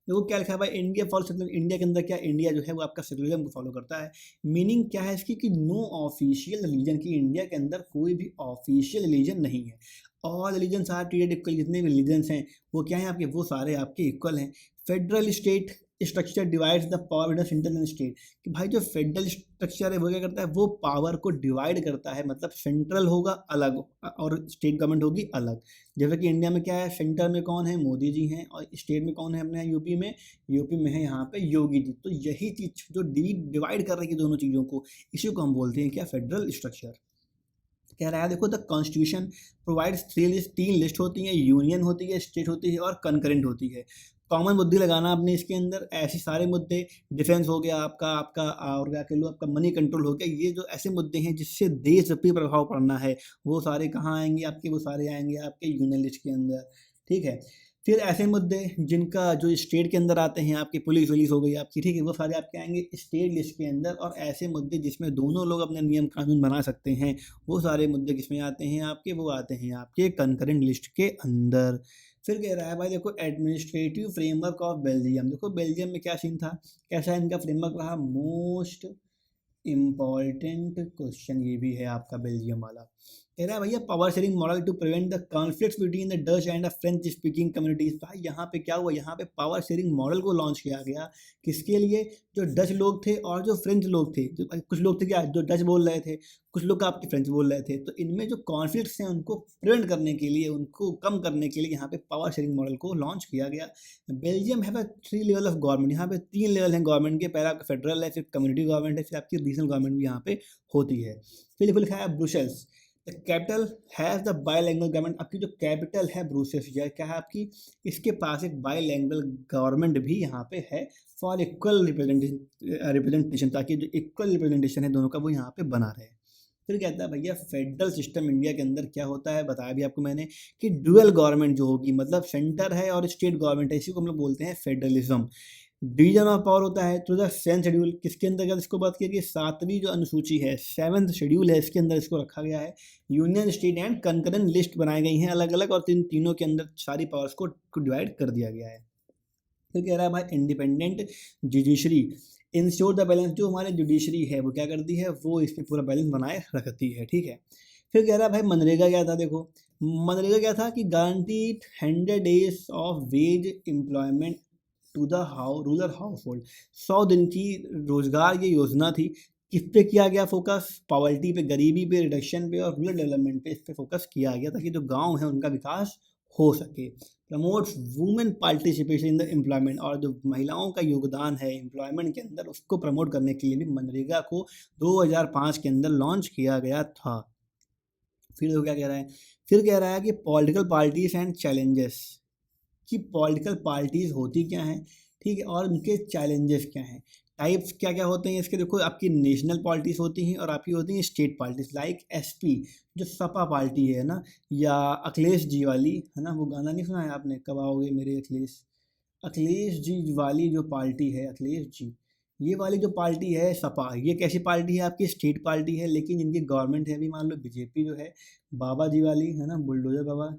देखो क्या लिखा है भाई, इंडिया फॉलो सेक्युलर, इंडिया के अंदर क्या, इंडिया जो है वो आपका सेक्युलरिज्म को फॉलो करता है। मीनिंग क्या है इसकी कि नो ऑफिशियल रिलीजन, की इंडिया के अंदर कोई भी ऑफिशियल रिलीजन नहीं है। All religions are treated equal, जितने भी रिलीजन्स हैं वो क्या है आपके, वो सारे आपके इक्वल हैं। Federal state structure divides the power between central and state, कि भाई जो फेडरल स्ट्रक्चर है वो क्या करता है, वो पावर को डिवाइड करता है, मतलब सेंट्रल होगा अलग और स्टेट गवर्नमेंट होगी अलग। जैसे कि इंडिया में क्या है, सेंटर में कौन है, मोदी जी हैं, और स्टेट में कौन है अपने यूपी में है यहाँ पे योगी जी। तो यही चीज़ जो डिवाइड कर रही है दोनों चीज़ों को, इसी को हम बोलते हैं क्या, फेडरल स्ट्रक्चर। कह रहा है देखो, द कॉन्स्टिट्यूशन प्रोवाइड्स 3 लिस्ट होती हैं, यूनियन होती है, स्टेट होती है और कंकरेंट होती है। कॉमन बुद्धि लगाना अपने इसके अंदर, ऐसे सारे मुद्दे, डिफेंस हो गया आपका आपका और क्या कह लो आपका मनी कंट्रोल हो गया, ये जो ऐसे मुद्दे हैं जिससे देश पे प्रभाव पड़ना है, वो सारे कहाँ आएंगे आपके, वो सारे आएंगे आपके यूनियन लिस्ट के अंदर, ठीक है। फिर ऐसे मुद्दे जिनका जो स्टेट के अंदर आते हैं, आपकी पुलिस वुलिस हो गई आपकी, ठीक है, वो सारे आपके आएंगे स्टेट लिस्ट के अंदर। और ऐसे मुद्दे जिसमें दोनों लोग अपने नियम कानून बना सकते हैं, वो सारे मुद्दे किसमें आते हैं आपके, वो आते हैं आपके कंकरेंट लिस्ट के अंदर। फिर कह रहा है भाई देखो, एडमिनिस्ट्रेटिव फ्रेमवर्क ऑफ बेल्जियम। देखो बेल्जियम में क्या सीन था, कैसा इनका फ्रेमवर्क रहा, मोस्ट इम्पॉर्टेंट क्वेश्चन ये भी है आपका बेल्जियम वाला। कह रहा है भैया, power sharing model to prevent the conflicts between the Dutch and the French speaking communities. भाई यहाँ पे क्या हुआ, यहाँ पे पावर शेयरिंग मॉडल को लॉन्च किया गया, किसके लिए, जो डच लोग थे और जो फ्रेंच लोग थे, जो कुछ लोग थे क्या जो डच बोल रहे थे, कुछ लोग आपके फ्रेंच बोल रहे थे, तो इनमें जो कॉन्फ्लिक्ट्स हैं उनको प्रिवेंट करने के लिए, उनको कम करने के लिए यहाँ पे पावर शेयरिंग मॉडल को लॉन्च किया गया। बेल्जियम है 3 लेवल ऑफ गवर्नमेंट, यहाँ पे 3 लेवल हैं गवर्नमेंट के, पहला आपका फेडरल है, फिर कम्युनिटी गवर्नमेंट है, फिर आपकी रीजनल गवर्नमेंट भी यहाँ पे होती है। फिर देखो लिखा है Brussels, the capital has the bilingual government. आपकी जो कैपिटल है ब्रुसेल्स, यह क्या है आपकी, इसके पास एक बाईलैंग्वेज गवर्नमेंट भी यहाँ पे है, फॉर इक्वल रिप्रेजेंटेशन, ताकि जो इक्वल रिप्रेजेंटेशन है दोनों का वो यहाँ पे बना रहे। फिर कहता है भैया, फेडरल सिस्टम इंडिया के अंदर क्या होता है, बताया भी आपको मैंने कि डुअल गवर्नमेंट जो होगी, मतलब सेंटर है और स्टेट गवर्नमेंट है, इसी को हम लोग बोलते हैं फेडरलिज्म। डिवीजन ऑफ पावर होता है थ्रू द 7th शेड्यूल, किसके अंदर इसको बात की गई, 7वीं जो अनुसूची है, 7th शेड्यूल है, इसके अंदर इसको रखा गया है। Union state and concurrent list बनाई गई हैं अलग अलग, और तीनों के अंदर सारी पावर्स को डिवाइड कर दिया गया है। फिर कह रहा है भाई, independent judiciary ensure the balance, जो हमारे जुडिशरी है वो क्या करती है, वो इस पर पूरा बैलेंस बनाए रखती है, ठीक है। फिर कह रहा है भाई, मनरेगा क्या था, देखो मनरेगा क्या था कि guaranteed 100 days of wage employment to the rural household. 100 दिन की रोजगार ये योजना थी। किस पे किया गया फोकस, पॉवर्टी पे, गरीबी पे, रिडक्शन पे और रूरल डेवलपमेंट पे, इस पे फोकस किया गया ताकि जो गांव है उनका विकास हो सके। Promotes women participation in the employment, और जो महिलाओं का योगदान है एम्प्लॉयमेंट के अंदर उसको प्रमोट करने के लिए भी मनरेगा को 2005 के अंदर लॉन्च किया गया था। फिर वो क्या कह रहा है, फिर कह रहा है कि पॉलिटिकल पार्टीज एंड चैलेंजेस, कि पॉलिटिकल पार्टीज होती क्या हैं, ठीक है, और उनके चैलेंजेस क्या हैं। टाइप्स क्या क्या होते हैं इसके, देखो आपकी नेशनल पार्टीज होती हैं और आपकी होती हैं स्टेट पार्टीज, लाइक एसपी जो सपा पार्टी है ना, या अखिलेश जी वाली है ना, वो गाना नहीं सुना है आपने, कब आओगे मेरे अखिलेश, अखिलेश जी वाली जो पार्टी है, अखिलेश जी ये वाली जो पार्टी है सपा, ये कैसी पार्टी है आपकी, स्टेट पार्टी है, लेकिन इनकी गवर्नमेंट है अभी, मान लो बीजेपी जो है बाबा जी वाली है ना, बुलडोजर बाबा,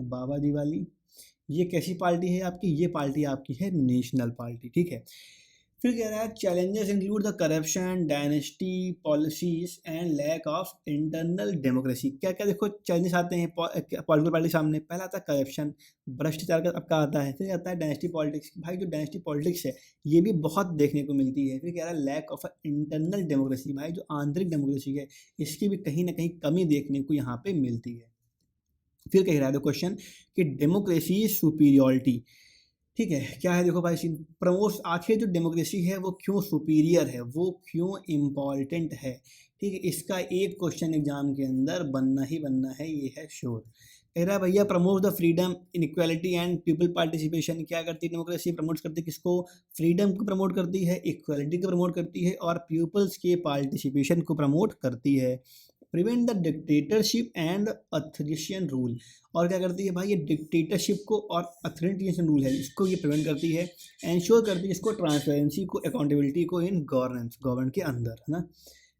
बाबा जी वाली, ये कैसी पार्टी है आपकी, ये पार्टी आपकी है नेशनल पार्टी, ठीक है। फिर कह रहा है challenges include the corruption, dynasty policies and lack of internal democracy. क्या क्या देखो चैलेंजेस आते हैं पॉलिटिकल पार्टी सामने, पहला आता है करप्शन, भ्रष्टाचार का आपका आता है, फिर आता है डायनेस्टी पॉलिटिक्स, भाई जो डायनेस्टी पॉलिटिक्स है ये भी बहुत देखने को मिलती है। फिर कह रहा है लैक ऑफ इंटरनल डेमोक्रेसी, भाई जो आंतरिक डेमोक्रेसी है इसकी भी कहीं ना कहीं कमी देखने को यहाँ पे मिलती है। फिर कह रहा है क्वेश्चन कि डेमोक्रेसी सुपीरियॉरिटी, ठीक है क्या है, देखो भाई सीन प्रमोट, आखिर जो डेमोक्रेसी है वो क्यों सुपीरियर है, वो क्यों इम्पॉर्टेंट है, ठीक है, इसका एक क्वेश्चन एग्जाम के अंदर बनना ही बनना है, ये है श्योर। कह रहा है भैया promote the freedom inequality and people participation, क्या करती है डेमोक्रेसी, प्रमोट करती है किसको, फ्रीडम को प्रमोट करती है, इक्वालिटी को प्रमोट करती है और पीपल्स के पार्टिसिपेशन को प्रमोट करती है। Prevent the dictatorship and authoritarian rule, और क्या करती है भाई ये डिक्टेटरशिप को और अथॉरिटेरियन रूल है इसको ये प्रिवेंट करती है, एंश्योर करती है इसको ट्रांसपेरेंसी को, अकाउंटेबिलिटी को इन गवर्नेंस, गवर्नमेंट के अंदर है ना,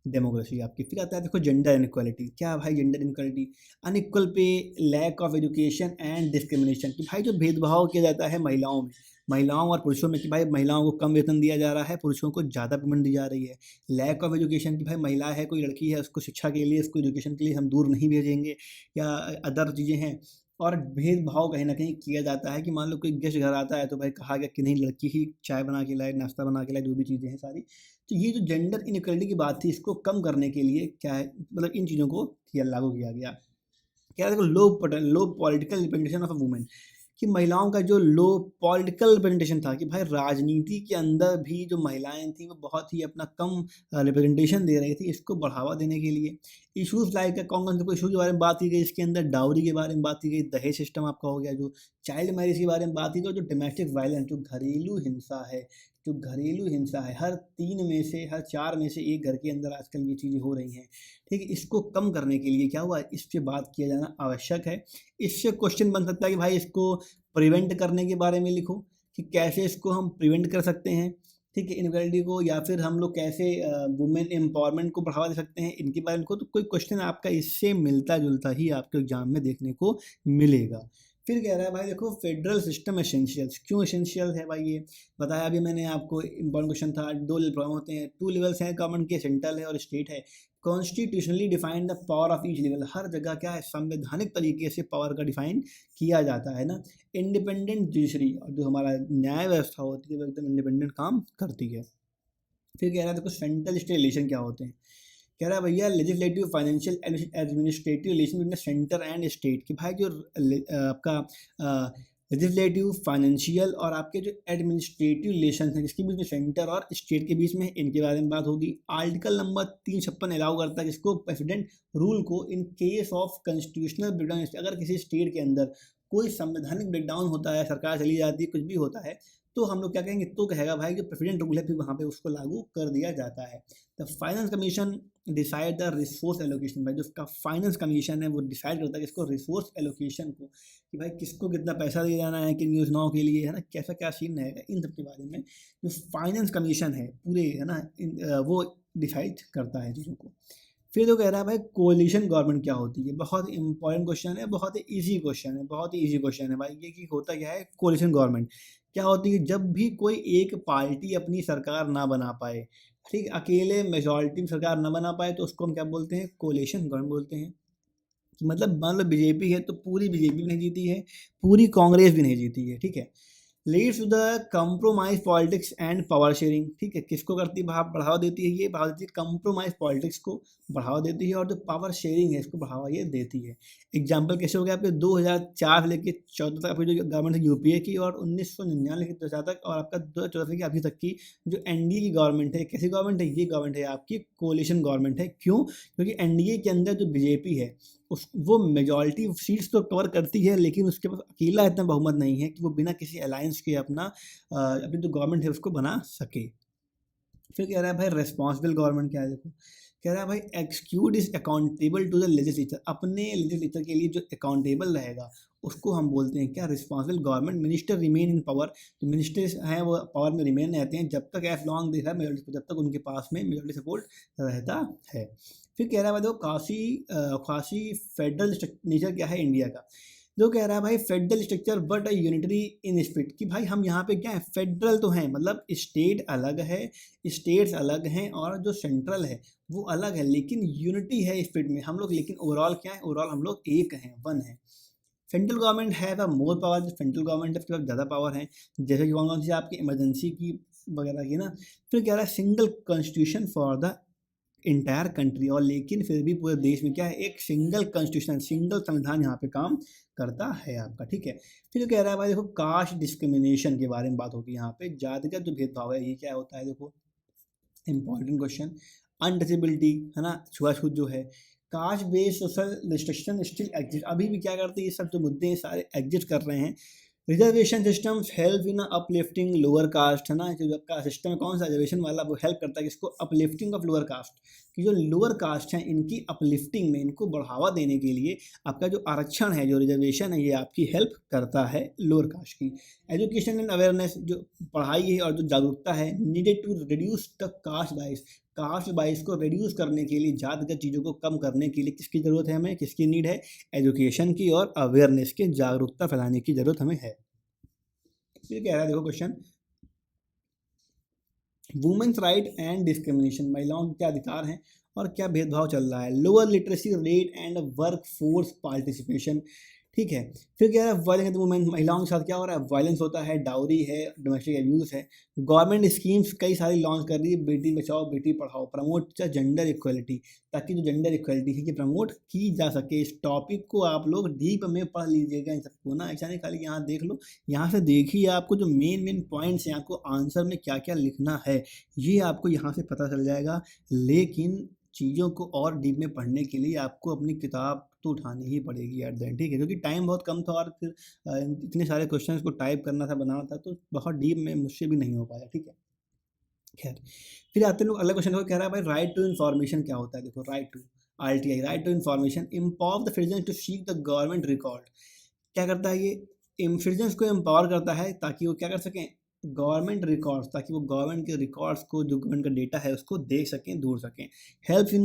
डेमोक्रेसी आपकी। फिर आता है देखो जेंडर इनक्वालिटी, क्या भाई gender inequality, unequal pay, lack of education and discrimination, कि भाई जो भेदभाव किया जाता है महिलाओं में, महिलाओं और पुरुषों में, कि भाई महिलाओं को कम वेतन दिया जा रहा है, पुरुषों को ज़्यादा पेमेंट दी जा रही है। लैक ऑफ एजुकेशन, कि भाई महिला है, कोई लड़की है, उसको शिक्षा के लिए, उसको एजुकेशन के लिए हम दूर नहीं भेजेंगे, या अदर चीज़ें हैं। और भेदभाव कहीं ना कहीं किया जाता है कि मान लो कोई गेस्ट घर आता है तो भाई कहा गया कि नहीं लड़की ही चाय बना के लाए, नाश्ता बना के लाए, जो भी चीज़ें हैं सारी। तो ये जो जेंडर इनइक्वालिटी की बात थी इसको कम करने के लिए क्या है, मतलब इन चीज़ों को किया, लागू किया गया। क्या देखो लो political representation of a women, कि महिलाओं का जो लो पॉलिटिकल रिप्रेजेंटेशन था, कि भाई राजनीति के अंदर भी जो महिलाएं थी वो बहुत ही अपना कम रिप्रेजेंटेशन दे रही थी, इसको बढ़ावा देने के लिए इश्यूज लाइक कौन कौन से इशूज़ के बारे में बात की गई, इसके अंदर डाउरी के बारे में बात की गई, दहेज सिस्टम आपका हो गया, जो चाइल्ड मैरिज के बारे में बात की, तो जो डोमेस्टिक वायलेंस, जो घरेलू हिंसा है, जो घरेलू हिंसा है, हर 3 में से, हर 4 में से एक घर के अंदर आजकल ये चीज़ें हो रही हैं, ठीक है, इसको कम करने के लिए क्या हुआ, इस पे बात किया जाना आवश्यक है। इससे क्वेश्चन बन सकता है कि भाई इसको प्रिवेंट करने के बारे में लिखो, कि कैसे इसको हम प्रिवेंट कर सकते हैं, ठीक है, इनइक्वालिटी को, या फिर हम लोग कैसे वुमेन एम्पावरमेंट को बढ़ावा दे सकते हैं, इनके बारे में को, तो कोई क्वेश्चन आपका इससे मिलता जुलता ही आपके एग्जाम में देखने को मिलेगा। फिर कह रहा है भाई देखो फेडरल सिस्टम एसेंशियल्स, क्यों एसेंशियल है भाई, ये बताया अभी मैंने आपको, इंपॉर्टेंट क्वेश्चन था। 2 लेवल होते हैं, 2 लेवल्स हैं गवर्नमेंट के, सेंट्रल है और स्टेट है। Constitutionally define the power of each level, हर जगह क्या है संवैधानिक तरीके से पावर का डिफाइन किया जाता है ना। इंडिपेंडेंट जुडिशरी, और जो हमारा न्याय व्यवस्था होती है वो एकदम इंडिपेंडेंट काम करती है। फिर कह रहा है देखो सेंट्रल स्टेट रिलेशन क्या होते हैं, कह रहा है भैया legislative financial administrative relation between centre and state, कि भाई जो आपका लेजिस्लेटिव फाइनेंशियल और आपके जो एडमिनिस्ट्रेटिव रिलेशन हैं जिसके बीच में सेंटर और स्टेट के बीच में, इनके बारे में बात होगी। आर्टिकल नंबर 356 अलाउ करता है जिसको प्रेसिडेंट रूल को in case of constitutional breakdown, अगर किसी स्टेट के अंदर कोई संवैधानिक ब्रेकडाउन होता है, सरकार चली जाती है, कुछ भी होता है, तो हम लोग क्या कहेंगे, तो कहेगा भाई जो प्रेसिडेंट रूल है फिर वहाँ पे उसको लागू कर दिया जाता है। The finance commission decide the resource allocation, भाई जो उसका फाइनेंस कमीशन है वो डिसाइड करता है किसको, रिसोर्स एलोकेशन को, कि भाई किसको कितना पैसा दिया जाना है किन योजनाओं के लिए, है ना, कैसा क्या सीन रहेगा, इन सब के बारे में जो फाइनेंस कमीशन है पूरे, है ना, वो डिसाइड करता है चीज़ों को। फिर जो कह रहा है भाई कोalition गवर्नमेंट क्या होती है, बहुत इंपॉर्टेंट क्वेश्चन है, बहुत ही ईजी क्वेश्चन है, बहुत ही ईजी क्वेश्चन है भाई ये, कि होता क्या है कोalition गवर्नमेंट क्या होती है, जब भी कोई एक पार्टी अपनी सरकार ना बना पाए, ठीक, अकेले मेजॉरिटी में सरकार ना बना पाए, तो उसको हम क्या बोलते हैं, कोalition गवर्नमेंट बोलते हैं। मतलब मान लो बीजेपी है तो पूरी बीजेपी भी नहीं जीती है, पूरी कांग्रेस भी नहीं जीती है, ठीक है। Leads to the compromise politics and power sharing, ठीक है, किसको करती है, बढ़ावा देती है, ये बढ़ावा देती है कंप्रोमाइज पॉलिटिक्स को बढ़ावा देती है, और जो पावर शेयरिंग है इसको बढ़ावा ये देती है। एग्जाम्पल कैसे हो गया आपके 2004 से लेकर 14 तक आपकी जो गवर्नमेंट है यूपीए की, और 1999 से 2000 तक, और आपका 2014 की अभी तक की जो एनडीए की गवर्नमेंट है, कैसी गवर्नमेंट है, ये गवर्नमेंट है आपकी कोलिशन गवर्नमेंट है। क्यों, क्योंकि एनडीए के अंदर जो बीजेपी है उस वो मेजॉरिटी सीट्स तो कवर करती है, लेकिन उसके पास अकेला इतना बहुमत नहीं है कि वो बिना किसी अलायंस के अपनी जो गवर्नमेंट है उसको बना सके। फिर कह रहा है भाई रेस्पॉन्सिबल गवर्नमेंट क्या है, देखो कह रहा है भाई executive is accountable to the legislature, अपने लेजिस्लेचर के लिए जो अकाउंटेबल रहेगा उसको हम बोलते हैं क्या, responsible government. Minister remain in power, जो मिनिस्टर्स हैं वो पावर में रिमेन रहते हैं जब तक एज लॉन्ग दे है मेजोरिटी, जब तक उनके पास में मेजोरिटी सपोर्ट रहता है। फिर कह रहा है भाई देखो खासी फेडरल नेचर क्या है इंडिया का, जो कह रहा है भाई federal structure but a unitary in spirit, कि भाई हम यहाँ पे क्या है फेडरल तो हैं, मतलब स्टेट अलग है, स्टेट्स अलग हैं और जो सेंट्रल है वो अलग है, लेकिन यूनिटी है स्पिरिट में हम लोग, लेकिन ओवरऑल क्या है, ओवरऑल हम लोग एक हैं, वन है। Central government have a more power, जो सेंट्रल गवर्नमेंट है उसके पास ज़्यादा पावर है, जैसे कि कौन सी आपकी इमरजेंसी की वगैरह की ना। फिर कह रहा है single constitution for the entire country, और लेकिन फिर भी पूरे देश में क्या है एक सिंगल कॉन्स्टिट्यूशन, सिंगल संविधान यहाँ पे काम करता है आपका, ठीक है। फिर कह रहा है भाई देखो कास्ट डिस्क्रिमिनेशन के बारे में बात होगी यहाँ पे, जातिगत जो भेदभाव है ये क्या होता है, देखो इंपॉर्टेंट क्वेश्चन। अनटचेबिलिटी है ना, छुआछूत जो है, caste based social restriction still exist, अभी भी क्या करते हैं ये सब जो मुद्दे हैं सारे एग्जिस्ट कर रहे हैं। Reservation systems help in uplifting lower caste, है ना, जो आपका सिस्टम है कौन सा रिजर्वेशन वाला, वो हेल्प करता है किसको, अपलिफ्टिंग ऑफ लोअर कास्ट, कि जो लोअर कास्ट हैं इनकी अपलिफ्टिंग में, इनको बढ़ावा देने के लिए आपका जो आरक्षण है, जो रिजर्वेशन है, ये आपकी हेल्प करता है लोअर कास्ट की। एजुकेशन एंड अवेयरनेस, जो पढ़ाई है और जो जागरूकता है, needed to reduce the caste bias को रिड्यूस करने के लिए, जातिगत चीज़ों को कम करने के लिए किसकी ज़रूरत है हमें, किसकी नीड है, एजुकेशन की और अवेयरनेस की, जागरूकता फैलाने की ज़रूरत हमें है। फिर कह रहा है देखो question, women's right and discrimination, महिलाओं के क्या अधिकार हैं और क्या भेदभाव चल रहा है। Lower literacy rate and work force participation, ठीक है। फिर क्या है वायलेंस वुमेन, महिलाओं के साथ क्या हो रहा है, वायलेंस होता है, डाउरी है, डोमेस्टिक अब्यूज़ है। गवर्नमेंट स्कीम्स कई सारी लॉन्च कर रही है, Beti Bachao Beti Padhao, promote gender equality, ताकि जो जेंडर इक्वलिटी है ये प्रमोट की जा सके। इस टॉपिक को आप लोग डीप में पढ़ लीजिएगा इन सबको ना, ऐसा नहीं खाली यहाँ देख लो, यहाँ से देखिए आपको जो मेन पॉइंट्स हैं, आपको आंसर में क्या क्या लिखना है ये आपको यहाँ से पता चल जाएगा। लेकिन चीज़ों को और डीप में पढ़ने के लिए आपको अपनी किताब तो उठानी ही पड़ेगी एट द एंड, ठीक है, क्योंकि टाइम बहुत कम था और फिर इतने सारे क्वेश्चंस को टाइप करना था, बनाना था, तो बहुत डीप में मुझसे भी नहीं हो पाया, ठीक है। खैर फिर आते लोग अगला क्वेश्चन को, कह रहा है भाई राइट टू इन्फॉर्मेशन क्या होता है, देखो right to RTI, right to information empower the citizen to seek the government record, क्या करता है ये, सिटीजन्स को एम्पावर करता है ताकि वो क्या कर सकें, गवर्नमेंट रिकॉर्ड्स, ताकि वो गवर्नमेंट के रिकॉर्ड्स को, जो गवर्नमेंट का डेटा है उसको देख सकें, ढूंढ सकें। हेल्प इन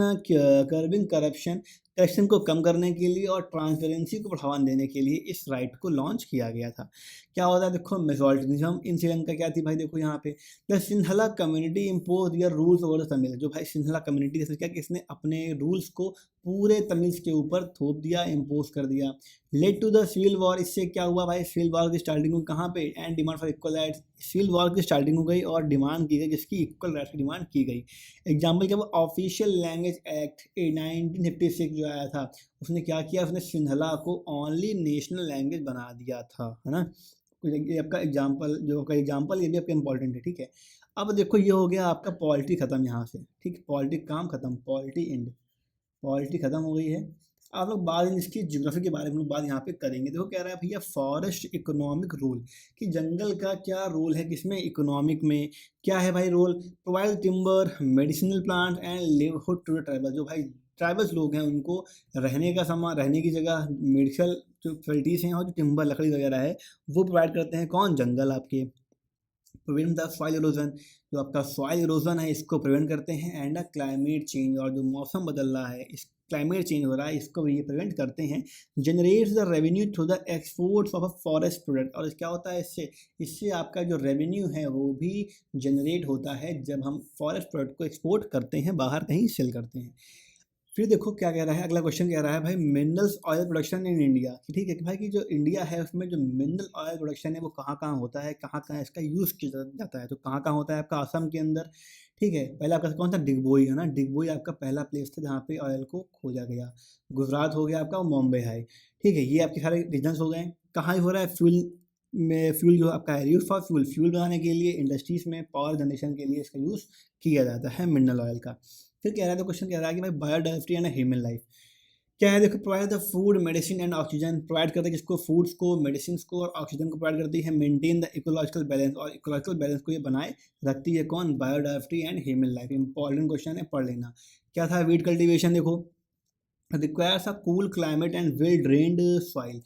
कर्बिंग करप्शन को कम करने के लिए और ट्रांसपेरेंसी को बढ़ावा देने के लिए इस राइट को लॉन्च किया गया था। क्या होता है देखो, मेजोरिटिज्म इन श्रीलंका क्या थी भाई, देखो यहाँ पे the Sinhala community impose their rules over the Tamil, जो भाई सिंहला कम्युनिटी जैसे क्या कि इसने अपने रूल्स को पूरे तमिल्स के ऊपर थोप दिया, इम्पोज कर दिया। Led to the civil war, इससे क्या हुआ भाई, सिविल वॉर की स्टार्टिंग हुई कहाँ पे, and demand for equal rights, civil war की स्टार्टिंग हो गई और डिमांड की गई जिसकी इक्वल राइट्स की डिमांड की गई। एग्जाम्पल क्या, वो ऑफिशियल लैंग्वेज एक्ट 1956 जो आया था, उसने क्या किया, उसने सिंहला को ओनली नेशनल लैंग्वेज बना दिया था, है ना। ये आपका एग्जाम्पल, जो आपका एग्जाम्पल ये भी आपका इंपॉर्टेंट है, ठीक है। अब देखो ये हो गया आपका पॉलिटी खत्म यहाँ से, ठीक, पॉलिटी काम खत्म, पॉलिटी एंड, पॉलिटी खत्म हो गई है। आप लोग बाद में इसकी ज्योग्राफी के बारे में लोग बात यहाँ पे करेंगे। देखो कह रहा है भैया फॉरेस्ट इकोनॉमिक रोल, कि जंगल का क्या रोल है किसमें, इकोनॉमिक में क्या है भाई role, provide timber medicinal plant and livelihood to the tribal, जो भाई ट्राइबल्स लोग हैं उनको रहने का सामान, रहने की जगह, मेडिकल जो फैसिलिटीज़ हैं और जो टिम्बर लकड़ी वगैरह है वो प्रोवाइड करते हैं कौन, जंगल आपके। प्रिवेंट द सॉइल इरोजन, जो आपका सॉइल इरोजन है इसको प्रिवेंट करते हैं। एंड क्लाइमेट चेंज, और जो मौसम बदल रहा है, इस क्लाइमेट चेंज हो रहा है इसको भी ये प्रिवेंट करते हैं। Generates the revenue through the exports of a forest product, और क्या होता है इससे आपका जो रेवेन्यू है वो भी जनरेट होता है जब हम फॉरेस्ट प्रोडक्ट को एक्सपोर्ट करते हैं, बाहर कहीं सेल करते हैं। फिर देखो क्या कह रहा है, अगला क्वेश्चन कह रहा है भाई minerals oil production in India, ठीक है कि भाई कि जो इंडिया है उसमें जो मिनरल ऑयल प्रोडक्शन है वो कहाँ कहाँ होता है, कहाँ कहाँ इसका यूज़ किया जाता है, तो कहाँ कहाँ होता है आपका असम के अंदर, ठीक है। पहला आपका कौन सा, डिगबोई है ना, डिगबोई आपका पहला प्लेस था जहाँ पे ऑयल को खोजा गया। गुजरात हो गया आपका, मुंबई है, ठीक है। ये आपके सारे रीजन्स हो गए। कहाँ हो रहा है, फ्यूल जो आपका है, यूज फॉर फ्यूल बनाने के लिए, इंडस्ट्रीज़ में, पावर जनरेशन के लिए इसका यूज़ किया जाता है मिनरल ऑयल का। फिर कह रहा था क्वेश्चन कह रहा है कि भाई बायोडाइवर्सिटी एंड ह्यूमन लाइफ, क्या है देखो, provide the food medicine and oxygen, provide करता है किसको, फूड्स को, मेडिसिन को और ऑक्सीजन को प्रोवाइड करती है। मेंटेन द इकोलॉजिकल बैलेंस, और इकोलॉजिकल बैलेंस को ये बनाए रखती है कौन, biodiversity and human life. Important question है, पढ़ लेना। क्या था, वीट कल्टीवेशन देखो, requires a cool climate and well drained soil.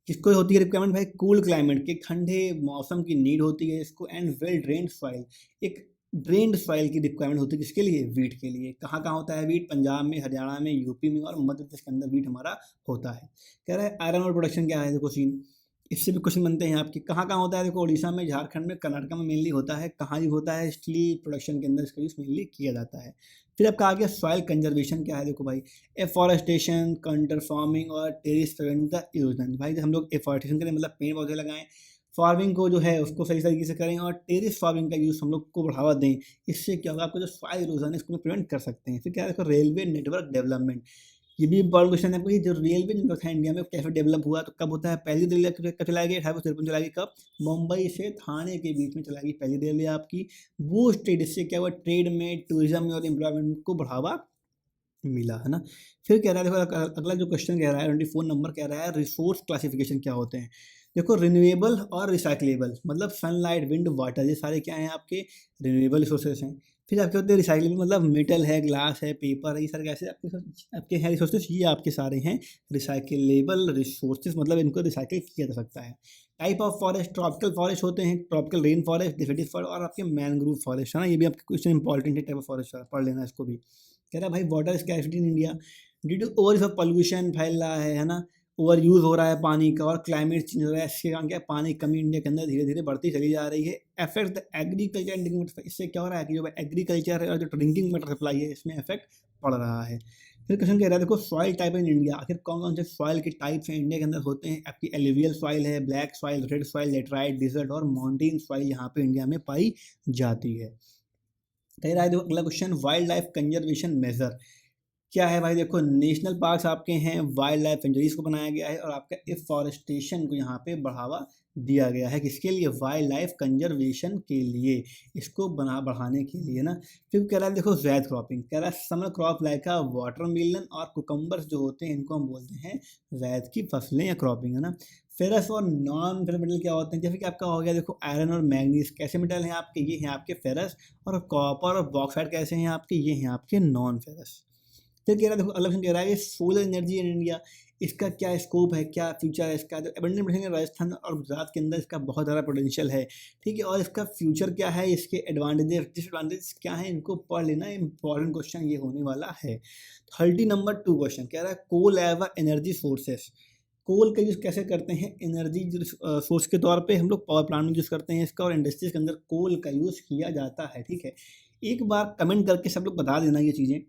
किसको होती है रिक्वायरमेंट भाई, कूल क्लाइमेट के, ठंडे मौसम की नीड होती है इसको, एंड वेल ड्रेन्ड सॉइल, एक ड्रेन्ड सॉइल की रिक्वायरमेंट होती है किसके लिए, वीट के लिए। कहाँ कहाँ होता है वीट, पंजाब में, हरियाणा में, यूपी में और मध्य प्रदेश के अंदर वीट हमारा होता है। कह रहा है आयरन और प्रोडक्शन क्या है, देखो सीन, इससे भी क्वेश्चन बनते हैं आपके। कहाँ कहाँ होता है, देखो उड़ीसा में, झारखंड में, कर्नाटक में मेनली होता है। कहाँ यूज होता है, स्टील प्रोडक्शन के अंदर इसका यूज मेनली किया जाता है। फिर आपका आ गया सॉइल कंजर्वेशन क्या है, देखो भाई, एफॉरेस्टेशन, काउंटर फार्मिंग और टेरिस प्रिवेंट द इरोजन। भाई जब हम लोग एफॉरेस्टेशन करें मतलब पेड़ पौधे लगाएं, फार्मिंग को जो है उसको सही तरीके से करें, और टेरिस फार्मिंग का यूज़ हम लोग को बढ़ावा दें, इससे क्या होगा, आपको जो सॉइल इरोजन है इसको प्रिवेंट कर सकते हैं। फिर क्या है, देखो रेलवे नेटवर्क डेवलपमेंट, ये भी इंपॉर्टेंट क्वेश्चन है आपको, जो रेलवे नेटवर्क है इंडिया में कैसे डेवलप हुआ, तो कब होता है, पहली रेलवे कब चलाई गई, 1853 चलाई गई, कब, मुंबई से थाने के बीच में चलाई गई पहली रेलवे आपकी। वो स्टेट, इससे क्या हुआ, ट्रेड में, टूरिज्म में और एम्प्लॉयमेंट को बढ़ावा मिला, है ना। फिर कह रहा है, देखो अगला जो क्वेश्चन कह रहा है 24 नंबर, कह रहा है रिसोर्स क्लासिफिकेशन क्या होते हैं। देखो रिन्यूएबल और रिसाइकलेबल, मतलब सनलाइट, विंड, वाटर, ये सारे क्या हैं आपके, रिन्यूएबल रिसोर्सेज हैं। फिर आपके होते हैं रिसाइकलेबल, मतलब मेटल है, ग्लास है, पेपर है, ये सारे कैसे आपके हैं रिसोर्सेज, ये आपके सारे हैं रिसाइकलेबल रिसोर्सेज, मतलब इनको रिसाइकिल किया जा सकता है। Type of forest, tropical forest होते हैं, tropical rain forest, deciduous forest और आपके मैनग्रूव फॉरेस्ट, है ना। ये भी आपके क्वेश्चन इंपॉर्टेंट है, टाइप ऑफ फॉरेस्ट, पढ़ लेना इसको भी। कह रहा है भाई water scarcity in India due to over of pollution फैल रहा है ना, ओवर यूज़ हो रहा है पानी का, और क्लाइमेट चेंज हो रहा है, इसके कारण क्या है, पानी की कमी इंडिया के अंदर धीरे धीरे बढ़ती चली जा रही है। Effect the agriculture and drinking water, इससे क्या हो रहा है कि जो एग्रीकल्चर है और जो ड्रिंकिंग वाटर सप्लाई है इसमें इफेक्ट पड़ रहा है। फिर क्वेश्चन कह रहा है, देखो सॉइल टाइप इन इंडिया, आखिर कौन कौन से सॉइल के टाइप्स हैं इंडिया के अंदर होते हैं। आपकी एलुवियल सॉइल है, black soil, red soil, laterite, desert और माउंटेन सॉइल यहाँ पे इंडिया में पाई जाती है। कह रहा है देखो अगला question, wildlife conservation measure क्या है भाई, देखो नेशनल पार्क्स आपके हैं, वाइल्ड लाइफ सेंचुरीज को बनाया गया है, और आपका एफॉरेस्टेशन को यहाँ पे बढ़ावा दिया गया है, किसके लिए, वाइल्ड लाइफ कंजर्वेशन के लिए, इसको बढ़ाने के लिए ना। फिर कह रहा है देखो जैद क्रॉपिंग, कह रहा है समर क्रॉप लाइक वाटरमेलन और कुकम्बर्स जो होते हैं इनको हम बोलते हैं जैद की फसलें या क्रॉपिंग, है ना। फेरस और नॉन फेरस मेटल क्या होते हैं, जैसे कि आपका हो गया देखो आयरन और मैग्नीज, कैसे मेटल हैं आपके, ये हैं आपके फेरस, और कॉपर और बॉक्साइड कैसे हैं आपके, ये हैं आपके नॉन फेरस। फिर कह रहा है देखो अगला क्वेश्चन कह रहा है कि सोलर एनर्जी इन इंडिया, इसका क्या स्कोप है, क्या फ्यूचर है इसका। जो एबंडेंट मिलेंगे राजस्थान और गुजरात के अंदर इसका बहुत ज़्यादा पोटेंशियल है, ठीक है, और इसका फ्यूचर क्या है, इसके एडवांटेजेस डिसएडवांटेज क्या है, इनको पढ़ लेना, इंपॉर्टेंट क्वेश्चन ये होने वाला है। 30 नंबर 2 क्वेश्चन कह रहा है कोल एज एनर्जी सोर्सेस, कोल का यूज़ कैसे करते हैं एनर्जी सोर्स के तौर पे, हम लोग पावर प्लांट में यूज़ करते हैं इसका, और इंडस्ट्रीज के अंदर कोल का यूज़ किया जाता है, ठीक है। एक बार कमेंट करके सब लोग बता देना ये चीज़ें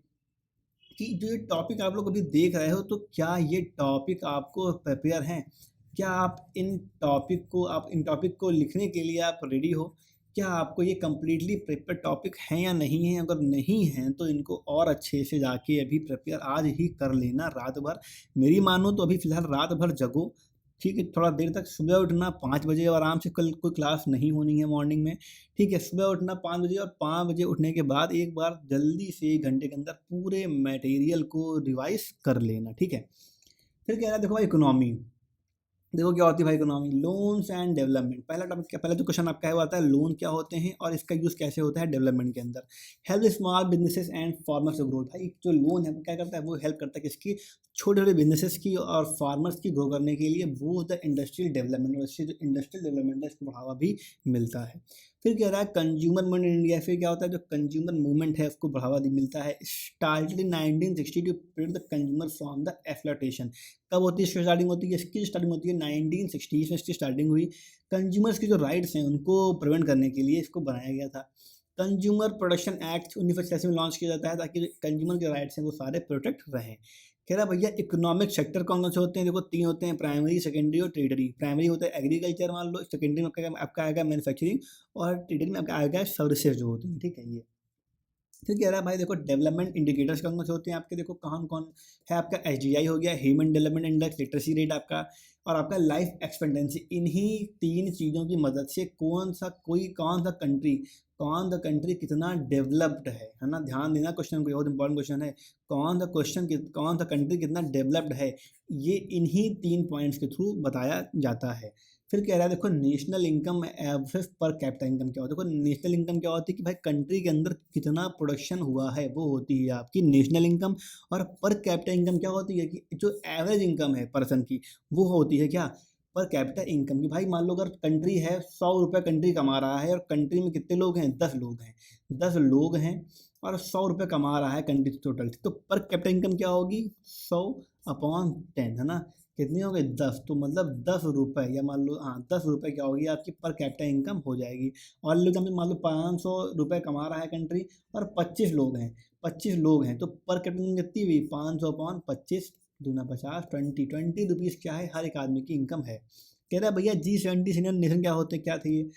कि जो ये टॉपिक आप लोग अभी देख रहे हो, तो क्या ये टॉपिक आपको प्रिपेयर हैं, क्या आप इन टॉपिक को लिखने के लिए आप रेडी हो, क्या आपको ये कम्प्लीटली प्रिपेयर टॉपिक हैं या नहीं है। अगर नहीं हैं तो इनको और अच्छे से जाके अभी प्रिपेयर आज ही कर लेना रात भर। मेरी मानो तो अभी फ़िलहाल रात भर जगो, ठीक है, थोड़ा देर तक सुबह उठना 5 बजे, आराम से, कल कोई क्लास नहीं होनी है मॉर्निंग में, ठीक है। सुबह उठना 5 बजे, और 5 बजे उठने के बाद एक बार जल्दी से 1 घंटे के अंदर पूरे मटेरियल को रिवाइज़ कर लेना, ठीक है। फिर कह रहा है देखो भाई इकोनॉमी, देखो क्या होती है भाई इकोनॉमी, लोन्स एंड डेवलपमेंट। पहला टॉपिक क्या, पहला जो क्वेश्चन आपका है वो आता है लोन क्या होते हैं और इसका यूज़ कैसे होता है डेवलपमेंट के अंदर। Help small businesses and farmers to grow, भाई जो लोन है वो क्या करता है, वो हेल्प करता है किसकी, छोटे छोटे बिजनेसेस की और फार्मर्स की ग्रो करने के लिए, वो द इंडस्ट्रियल डेवलपमेंट, और इससे जो इंडस्ट्रियल डेवलपमेंट है इसको बढ़ावा भी मिलता है। फिर कह रहा है कंज्यूमर मूवमेंट इन इंडिया, फिर क्या होता है जो कंज्यूमर मूवमेंट है उसको बढ़ावा मिलता है। Started in 1960 to prevent the consumer from the exploitation, कब होती है इसकी स्टार्टिंग होती है, इसकी स्टार्टिंग होती है 1960 में, इसकी स्टार्टिंग हुई। कंज्यूमर्स की जो राइट्स हैं उनको प्रिवेंट करने के लिए इसको बनाया गया था। कंज्यूमर प्रोटेक्शन एक्ट 1986 में लॉन्च किया जाता है ताकि कंज्यूमर के राइट्स हैं वो सारे प्रोटेक्ट रहें। कह रहा भैया इकोनॉमिक सेक्टर कौन कौन से होते हैं, देखो 3 होते हैं, प्राइमरी, सेकेंडरी और टर्टियरी। प्राइमरी होता है एग्रीकल्चर मान लो, सेकेंडरी में आपका आएगा मैन्युफैक्चरिंग, और टर्टियरी में आपका आएगा सर्विसेज जो होती हैं, ठीक है। ये फिर कह रहा है भाई देखो डेवलपमेंट इंडिकेटर्स कौन कौन से होते हैं आपके, देखो कौन कौन है, आपका एसडीआई हो गया, human development index, literacy rate आपका, और आपका लाइफ एक्सपेक्टेंसी। इन्हीं 3 चीज़ों की मदद से कौन सा कंट्री कितना डेवलप्ड है ना। ध्यान देना, क्वेश्चन को बहुत इंपॉर्टेंट क्वेश्चन है। कौन सा कंट्री कितना डेवलप्ड है, ये इन्हीं 3 पॉइंट्स के थ्रू बताया जाता है। फिर कह रहा है देखो national income average per capita income क्या होता है। देखो नेशनल इनकम क्या होती है कि भाई कंट्री के अंदर कितना प्रोडक्शन हुआ है, वो होती है आपकी नेशनल इनकम। और पर कैपिटा इनकम क्या होती है कि जो एवरेज इनकम है पर्सन की, वो होती है क्या, पर कैपिटा इनकम की। भाई मान लो अगर कंट्री है 100 रुपये कंट्री कमा रहा है और कंट्री में कितने लोग हैं, 10 लोग हैं, 10 लोग हैं और 100 रुपये कमा रहा है कंट्री टोटल, तो पर कैपिटा इनकम क्या होगी, 100/10 है ना। कितनी हो गई, 10। तो मतलब 10 रुपये, या मान लो हाँ 10 रुपये क्या होगी आपकी पर कैपिटा इनकम हो जाएगी। और लोग मान लो 500 रुपये कमा रहा है कंट्री और 25 लोग हैं तो पर कैपिटा इनकम कितनी हुई, 500/25, दूना 50, 20 रुपीज़ क्या है, हर एक आदमी की इनकम है। कह रहा है भैया G77 नेशन क्या होते हैं, क्या थे ये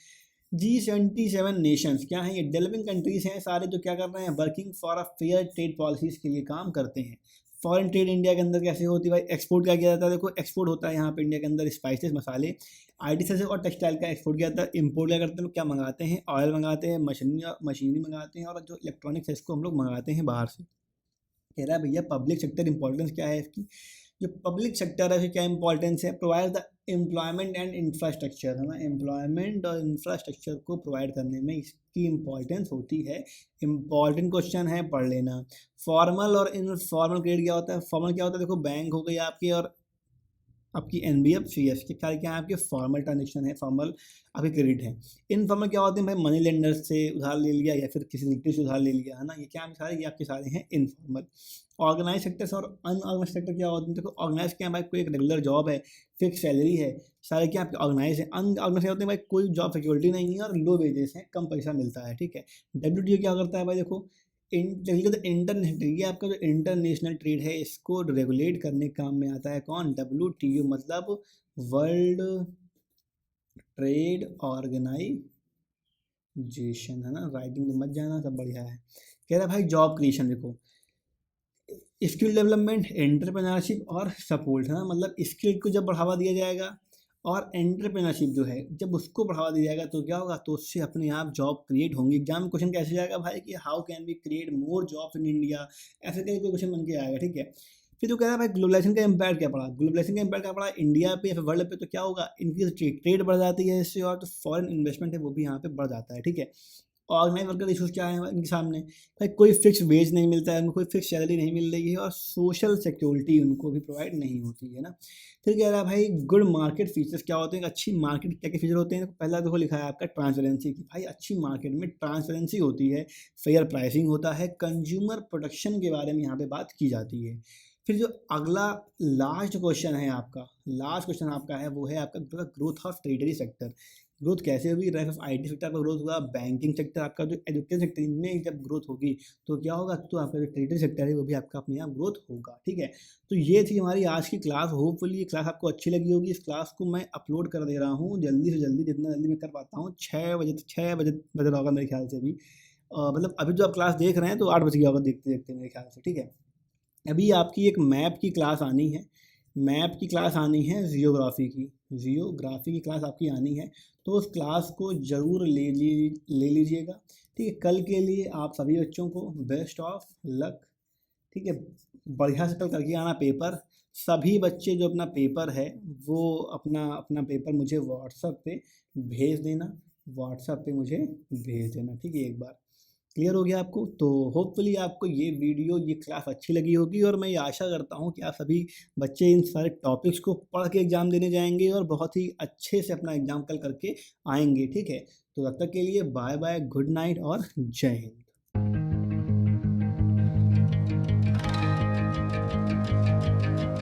G77 नेशंस क्या हैं, ये डेवलपिंग कंट्रीज हैं सारे, जो क्या कर रहे हैं, working for a fair trade policies के लिए काम करते हैं। फॉरेन ट्रेड इंडिया के अंदर कैसे होती है भाई, एक्सपोर्ट क्या किया जाता है, देखो एक्सपोर्ट होता है यहाँ पे इंडिया के अंदर स्पाइसेस, मसाले, आईटी सर्विस और टेक्सटाइल का एक्सपोर्ट किया जाता है। इम्पोर्ट क्या करते हैं, क्या मंगाते हैं, ऑयल मंगाते हैं, मशीनरी मंगाते हैं, और जो इलेक्ट्रॉनिक्स है इसको हम लोग मंगाते हैं बाहर से। कह रहा है भैया पब्लिक सेक्टर इंपॉर्टेंस क्या है इसकी, जो पब्लिक सेक्टर है उसकी क्या इंपॉर्टेंस है, provide the employment and infrastructure है ना। एम्प्लॉयमेंट और इंफ्रास्ट्रक्चर को प्रोवाइड करने में इसकी इंपॉर्टेंस होती है। इंपॉर्टेंट क्वेश्चन है, पढ़ लेना। फॉर्मल और इनफॉर्मल क्रेडिट क्या होता है, फॉर्मल क्या होता है, देखो बैंक हो गई आपकी और आपकी NBFCs के सारे क्या है, आपके फॉर्मल ट्रांजेक्शन है, फॉर्मल आपके क्रेडिट है। इनफॉर्मल क्या होते हैं भाई, मनी लेंडर से उधार ले लिया या फिर किसी रिलेटिव से उधार ले लिया है ना, ये क्या सारे, ये आपके सारे हैं इनफॉर्मल। ऑर्गेनाइज सेक्टर और अनऑर्गेनाइज सेक्टर क्या होते हैं, देखो ऑर्गेनाइज क्या है भाई, कोई एक रेगुलर जॉब है, फिक्स सैलरी है, सारे क्या आपके ऑर्गेनाइज है। अनऑर्गेनाइज होते हैं भाई, कोई जॉब सिक्योरिटी नहीं है और लो वेजेस हैं, कम पैसा मिलता है, ठीक है। WTO क्या करता है भाई, देखो इंटरनेशनल, ये आपका जो इंटरनेशनल ट्रेड है इसको रेगुलेट करने के काम में आता है कौन, WTO, मतलब वर्ल्ड ट्रेड ऑर्गेनाइजेशन है ना। राइटिंग मत जाना, सब बढ़िया है। कह रहा है भाई जॉब क्रिएशन, देखो स्किल डेवलपमेंट, एंटरप्रेन्योरशिप और सपोर्ट है ना, मतलब स्किल को जब बढ़ावा दिया जाएगा और एंटरप्रेन्योरशिप जो है जब उसको बढ़ावा दिया जाएगा तो क्या होगा, तो उससे अपने आप जॉब क्रिएट होंगी। एग्जाम क्वेश्चन कैसे जाएगा भाई कि how can we create more jobs in India, ऐसे करके कोई क्वेश्चन बन के आएगा, ठीक है। फिर तो कह रहा है भाई ग्लोबलाइजेशन का इम्पैक्ट क्या पड़ा, ग्लोबलाइजेशन का इम्पैक्ट क्या पड़ा इंडिया पे या फिर वर्ल्ड पे, तो क्या होगा, इनकी ट्रेड बढ़ जाती है इससे, और जो फॉरेन इन्वेस्टमेंट है वो भी यहाँ पे बढ़ जाता है, ठीक है। ऑर्गेनाइज वर्कर इशूज़ क्या है इनके सामने, भाई कोई फिक्स वेज नहीं मिलता है उनको, कोई फिक्स सैलरी नहीं मिल रही है और सोशल सिक्योरिटी उनको भी प्रोवाइड नहीं होती है ना। फिर कह रहा है भाई गुड मार्केट फीचर्स क्या होते हैं, अच्छी मार्केट क्या क्या फीचर होते हैं। पहला देखो लिखा है आपका ट्रांसपेरेंसी की, भाई अच्छी मार्केट में ट्रांसपेरेंसी होती है, फेयर प्राइसिंग होता है, कंज्यूमर प्रोटेक्शन के बारे में यहाँ पे बात की जाती है। फिर जो अगला लास्ट क्वेश्चन है आपका, वो है आपका ग्रोथ ऑफ ट्रेडरी सेक्टर। ग्रोथ कैसे होगी, रेफ ऑफ IT सेक्टर का ग्रोथ हुआ, बैंकिंग सेक्टर, आपका जो एजुकेशन सेक्टर, इनमें जब ग्रोथ होगी तो क्या होगा, तो आपका जो ट्रेडरी सेक्टर है वो भी आपका अपने आप ग्रोथ होगा, ठीक है। तो ये थी हमारी आज की क्लास। होपफुली ये क्लास आपको अच्छी लगी होगी। इस क्लास को मैं अपलोड कर दे रहा हूँ जल्दी से जल्दी, जितना जल्दी मैं कर पाता हूँ। 6 बजे रहा होगा मेरे ख्याल से भी, मतलब अभी जो आप क्लास देख रहे हैं तो 8 बज गया होगा देखते देखते मेरे ख्याल से, ठीक है। अभी आपकी एक मैप की क्लास आनी है, जियोग्राफी की क्लास आपकी आनी है, तो उस क्लास को ज़रूर ले लीजिएगा, ठीक है। कल के लिए आप सभी बच्चों को बेस्ट ऑफ लक, ठीक है। बढ़िया से कल करके आना पेपर। सभी बच्चे जो अपना पेपर है वो अपना पेपर मुझे व्हाट्सएप पे भेज देना, ठीक है। एक बार क्लियर हो गया आपको, तो होपफुली आपको ये क्लास अच्छी लगी होगी और मैं ये आशा करता हूँ कि आप सभी बच्चे इन सारे टॉपिक्स को पढ़ के एग्ज़ाम देने जाएंगे और बहुत ही अच्छे से अपना एग्ज़ाम कल करके आएंगे, ठीक है। तो तब तक के लिए बाय बाय, गुड नाइट और जय हिंद।